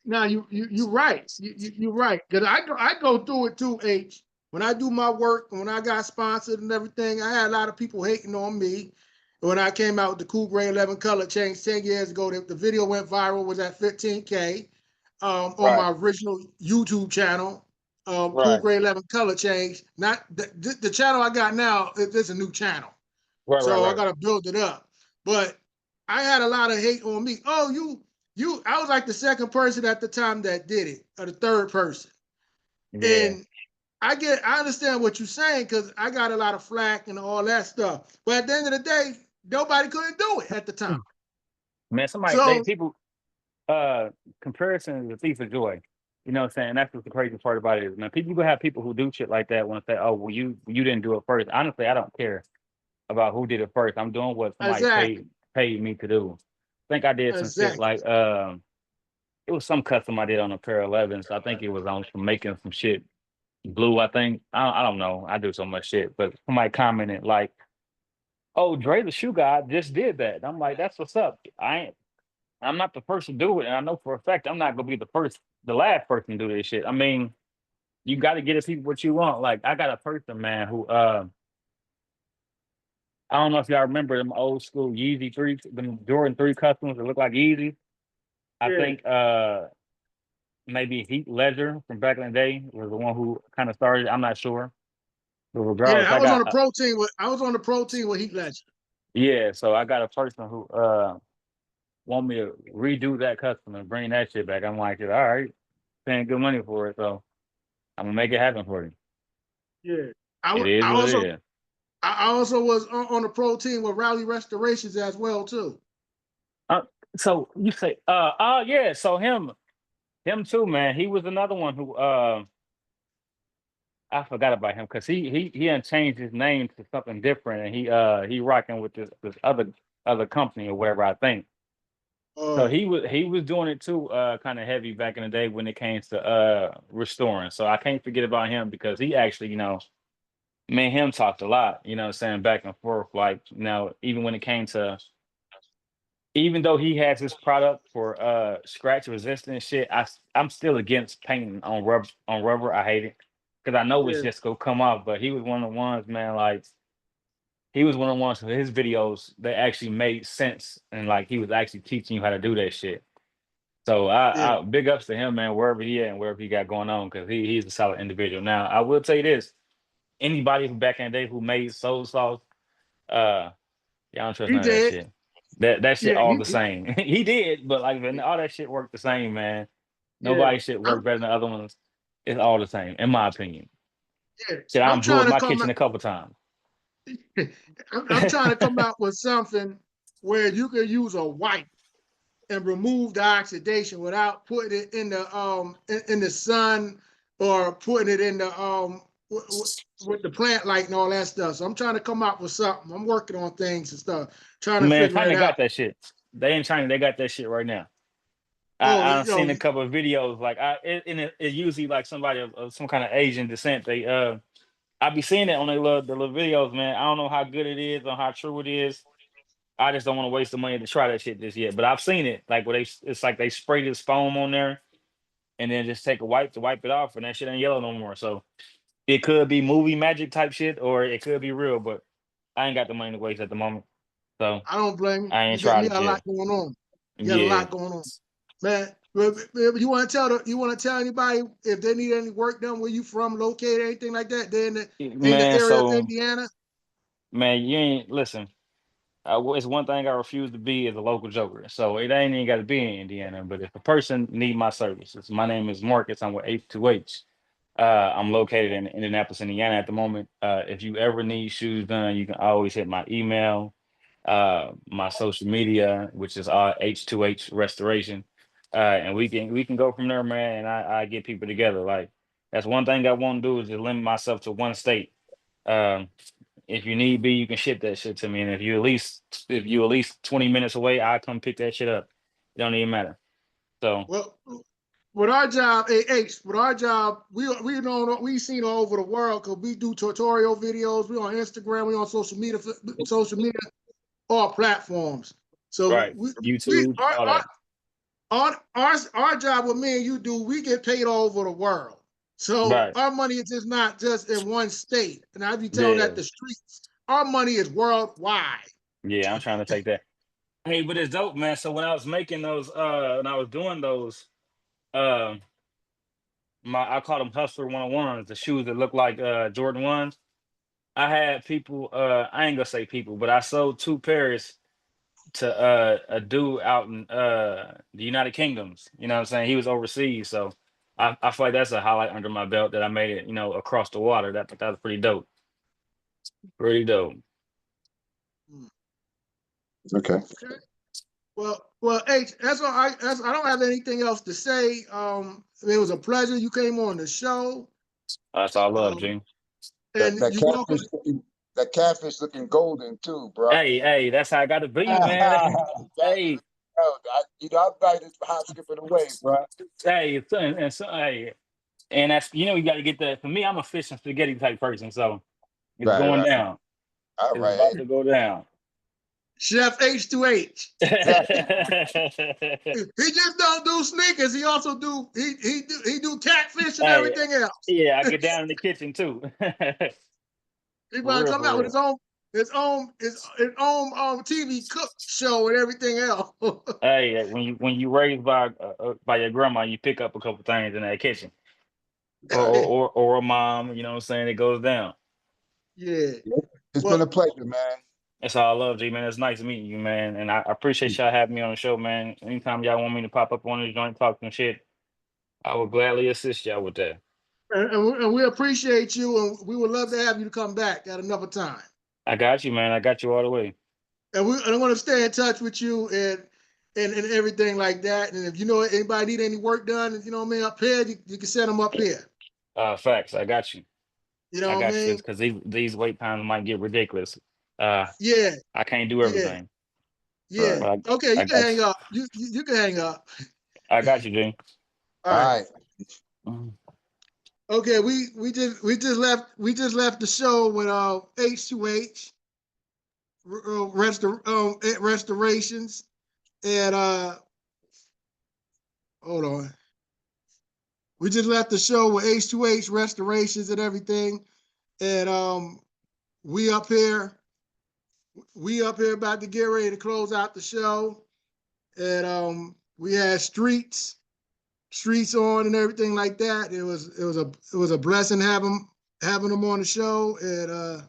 now you right. You're right because I go through it too. H when I do my work and when I got sponsored and everything, I had a lot of people hating on me. When I came out with the Cool Gray 11 color change 10 years ago, the video went viral, was at 15K on Right, my original YouTube channel, Cool right, Gray 11 color change. Not the channel I got now, it's a new channel. Right, So I right. got to build it up. But I had a lot of hate on me. Oh, I was like the second person at the time that did it, or the third person. Yeah. And I understand what you're saying because I got a lot of flack and all that stuff. But at the end of the day, nobody couldn't do it at the time. Man, So people comparison is a thief of joy. You know what I'm saying? That's what the crazy part about it is, man. You gonna have people who do shit like that want to say, oh, well, you didn't do it first. Honestly, I don't care about who did it first. I'm doing what somebody exactly, paid me to do. I think I did some shit exactly. like it was some custom I did on a pair of 11s. I think it was on some making some shit blue. I think I don't know. I do so much shit, but somebody commented like, "Oh, Dre the shoe guy just did that." I'm like, "That's what's up." I'm not the first to do it, and I know for a fact I'm not gonna be the last person to do this shit. I mean, you got to get the people what you want. Like I got a person, man, who I don't know if y'all remember them old school Yeezy 3, them Jordan 3 customs that look like Yeezy. I Yeah. think maybe Heath Ledger from back in the day was the one who kind of started. I'm not sure, but regardless, Yeah, I got I was on the pro team with Heath Ledger. yeah. So I got a person who want me to redo that custom and bring that shit back. I'm like, all right, paying good money for it, so I'm gonna make it happen for you. Yeah. It is I what it also is. I also was on the pro team with Rally Restorations as well too. So you say, yeah. So him. Him too, man. He was another one who I forgot about him because he had changed his name to something different, and he rocking with this other company or whatever, I think. So Oh, he was doing it too, kind of heavy back in the day when it came to restoring. So I can't forget about him because he actually, me and him talked a lot, what I'm saying, back and forth. Like, even when it came to, even though he has his product for scratch resistant shit, I'm still against painting on rubber. I hate it. Because I know it's yeah, just gonna come off, but he was one of the ones, man, like he was one of the ones for his videos that actually made sense and like he was actually teaching you how to do that shit. So yeah. I big ups to him, man, wherever he at and wherever he got going on, because he's a solid individual. Now, I will tell you this: anybody who back in the day who made soul sauce, uh, y'all don't trust He none of that did. shit. That shit Yeah, all the same. He did, but like when all that shit worked the same, man. yeah. Nobody shit I'm, work better than the other ones. It's all the same, in my opinion. yeah. Shit, I I'm done blew up trying to my come kitchen out. a couple times. I'm trying to come out with something where you can use a wipe and remove the oxidation without putting it in the sun or putting it in the with the plant light and all that stuff. So I'm trying to come up with something. I'm working on things and stuff, trying to Man, figure it China out. got that shit. They in China, they got that shit right now. Oh, I've seen a couple of videos like it usually like somebody of some kind of Asian descent. I be seeing it on the little videos, man. I don't know how good it is or how true it is. I just don't want to waste the money to try that shit just yet. But I've seen it like where it's like they spray this foam on there and then just take a wipe to wipe it off, and that shit ain't yellow no more. So it could be movie magic type shit, or it could be real. But I ain't got the money to waste at the moment, so I don't blame you. I ain't You got tried you it got a yet. lot going on. You got a Yeah, lot going on, man. You want to tell anybody if they need any work done, where you from, located, anything like that? They're in the man. area of So Indiana. man, you ain't listen. It's one thing I refuse to be is a local joker. So it ain't even got to be in Indiana. But if a person need my services, my name is Marcus. I'm with H2H. I'm located in Indianapolis, Indiana at the moment. If you ever need shoes done, you can always hit my email, my social media, which is H2H Restoration, and we can go from there, man. And I get people together. Like that's one thing I won't do is just limit myself to one state. Um, if you need be, you can ship that shit to me. And if you at least 20 minutes away, I come pick that shit up. It don't even matter. So Well, with our job, with our job, we know we seen all over the world because we do tutorial videos. We on Instagram, we on social media, all platforms. So right, YouTube, all that. our job, what me and you do, we get paid all over the world. So Right. our money is just not just in one state. And I be telling that Yeah. the streets, our money is worldwide. Yeah, I'm trying to take that. Hey, but it's dope, man. So when I was making those, when I was doing those, uh, I call them Hustler 101s, the shoes that look like Jordan ones. I had people, I ain't gonna say people, but I sold two pairs to a dude out in the United Kingdoms. You know what I'm saying? He was overseas, so I feel like that's a highlight under my belt that I made it, across the water. That was pretty dope. Pretty dope. Hmm. Okay. Okay. Well, H, I don't have anything else to say. It was a pleasure. You came on the show. That's all love, Um, Gene. and That you welcome. catfish looking golden too, bro. Hey, that's how I got to be, man. Hey, I'm not just hop skipping away, bro. hey, and that's you got to get that. For me, I'm a fish and spaghetti type person, so it's Right, going right. down. All It's right. about to go down. Chef H2H. Hey, He just don't do sneakers. He also he do catfish and everything else. yeah, I get down in the kitchen too. He For about to real, come for out with real. his own TV cook show and everything else. Hey, when you raised by your grandma, you pick up a couple things in that kitchen, or a mom. You know what I'm saying? It goes down. Yeah. It's been Well, a pleasure, man. That's all I love, G man. It's nice meeting you, man. And I appreciate y'all having me on the show, man. Anytime y'all want me to pop up on this joint, talk some shit, I will gladly assist y'all with that. and we appreciate you, and we would love to have you to come back at another time. I got you, man. I got you all the way. And I'm going to stay in touch with you, and and everything like that. And if you know anybody need any work done, you know what I mean, up here, you can set them up here. Facts. I got you. You know I what I got you. mean? Because these wait times might get ridiculous. Yeah, I can't do yeah, everything, yeah. Right. but Okay, you I can got hang you. up. You can hang up. I got you, Jay. All All right. right. Mhm. Okay, we just left the show with H2H restorations, and hold on. We just left the show with H2H restorations and everything, and we up here about to get ready to close out the show, and we had streets on and everything like that. It was a blessing having them on the show, and I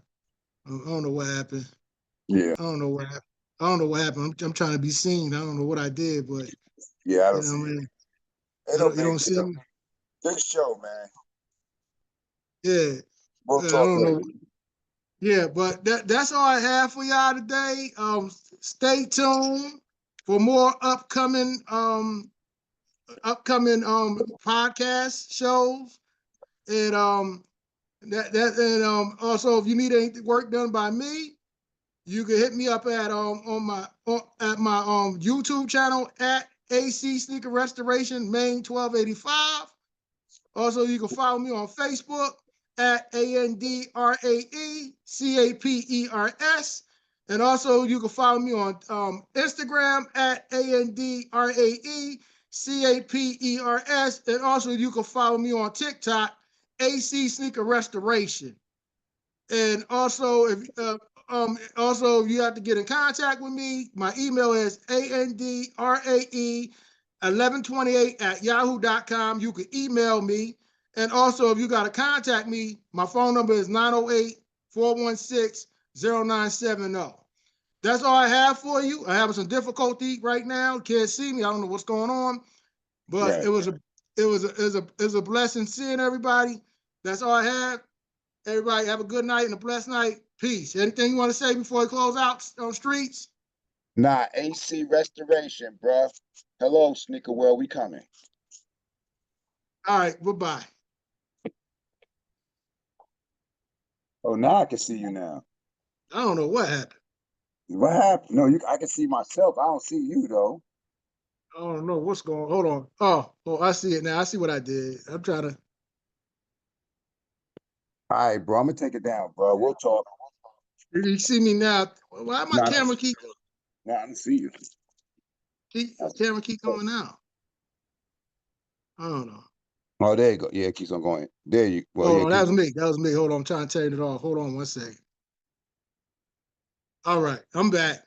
don't know what happened. Yeah. I don't know what happened. I'm trying to be seen. I don't know what I did, but Yeah, I you don't know, see it. man, It'll you make don't it see a me. good show, man. Yeah, We'll I talk don't know. later. Yeah, but that's all I have for y'all today. Stay tuned for more upcoming podcast shows, and also if you need any work done by me, you can hit me up at my YouTube channel at AC Sneaker Restoration Main 1285. Also, you can follow me on Facebook at ANDRAECAPERS. And also, you can follow me on Instagram at ANDRAECAPERS. And also, you can follow me on TikTok, AC Sneaker Restoration. And also, if you have to get in contact with me, my email is ANDRAE1128@yahoo.com. You can email me. And also, if you got to contact me, my phone number is 908-416-0970. That's all I have for you. I have some difficulty right now. Can't see me. I don't know what's going on, but Right. it was a blessing seeing everybody. That's all I have. Everybody have a good night and a blessed night. Peace. Anything you want to say before we close out on streets? Nah, AC Restoration, bruh. Hello, Sneaker World. We coming. All right, goodbye. Oh, now I can see you now. I don't know what happened. What happened? No, I can see myself. I don't see you though. I don't know what's going on. Hold on. Oh, I see it now. I see what I did. I'm trying to. All right, bro. I'm gonna take it down, bro. We'll talk. You see me now? Why my Nah, camera keep I don't see you. going out? I don't know. Oh, there you go. Yeah, it keeps on going. There you. Well, Hold yeah. on. That was me. Hold on. I'm trying to turn it off. Hold on one second. All right, I'm back.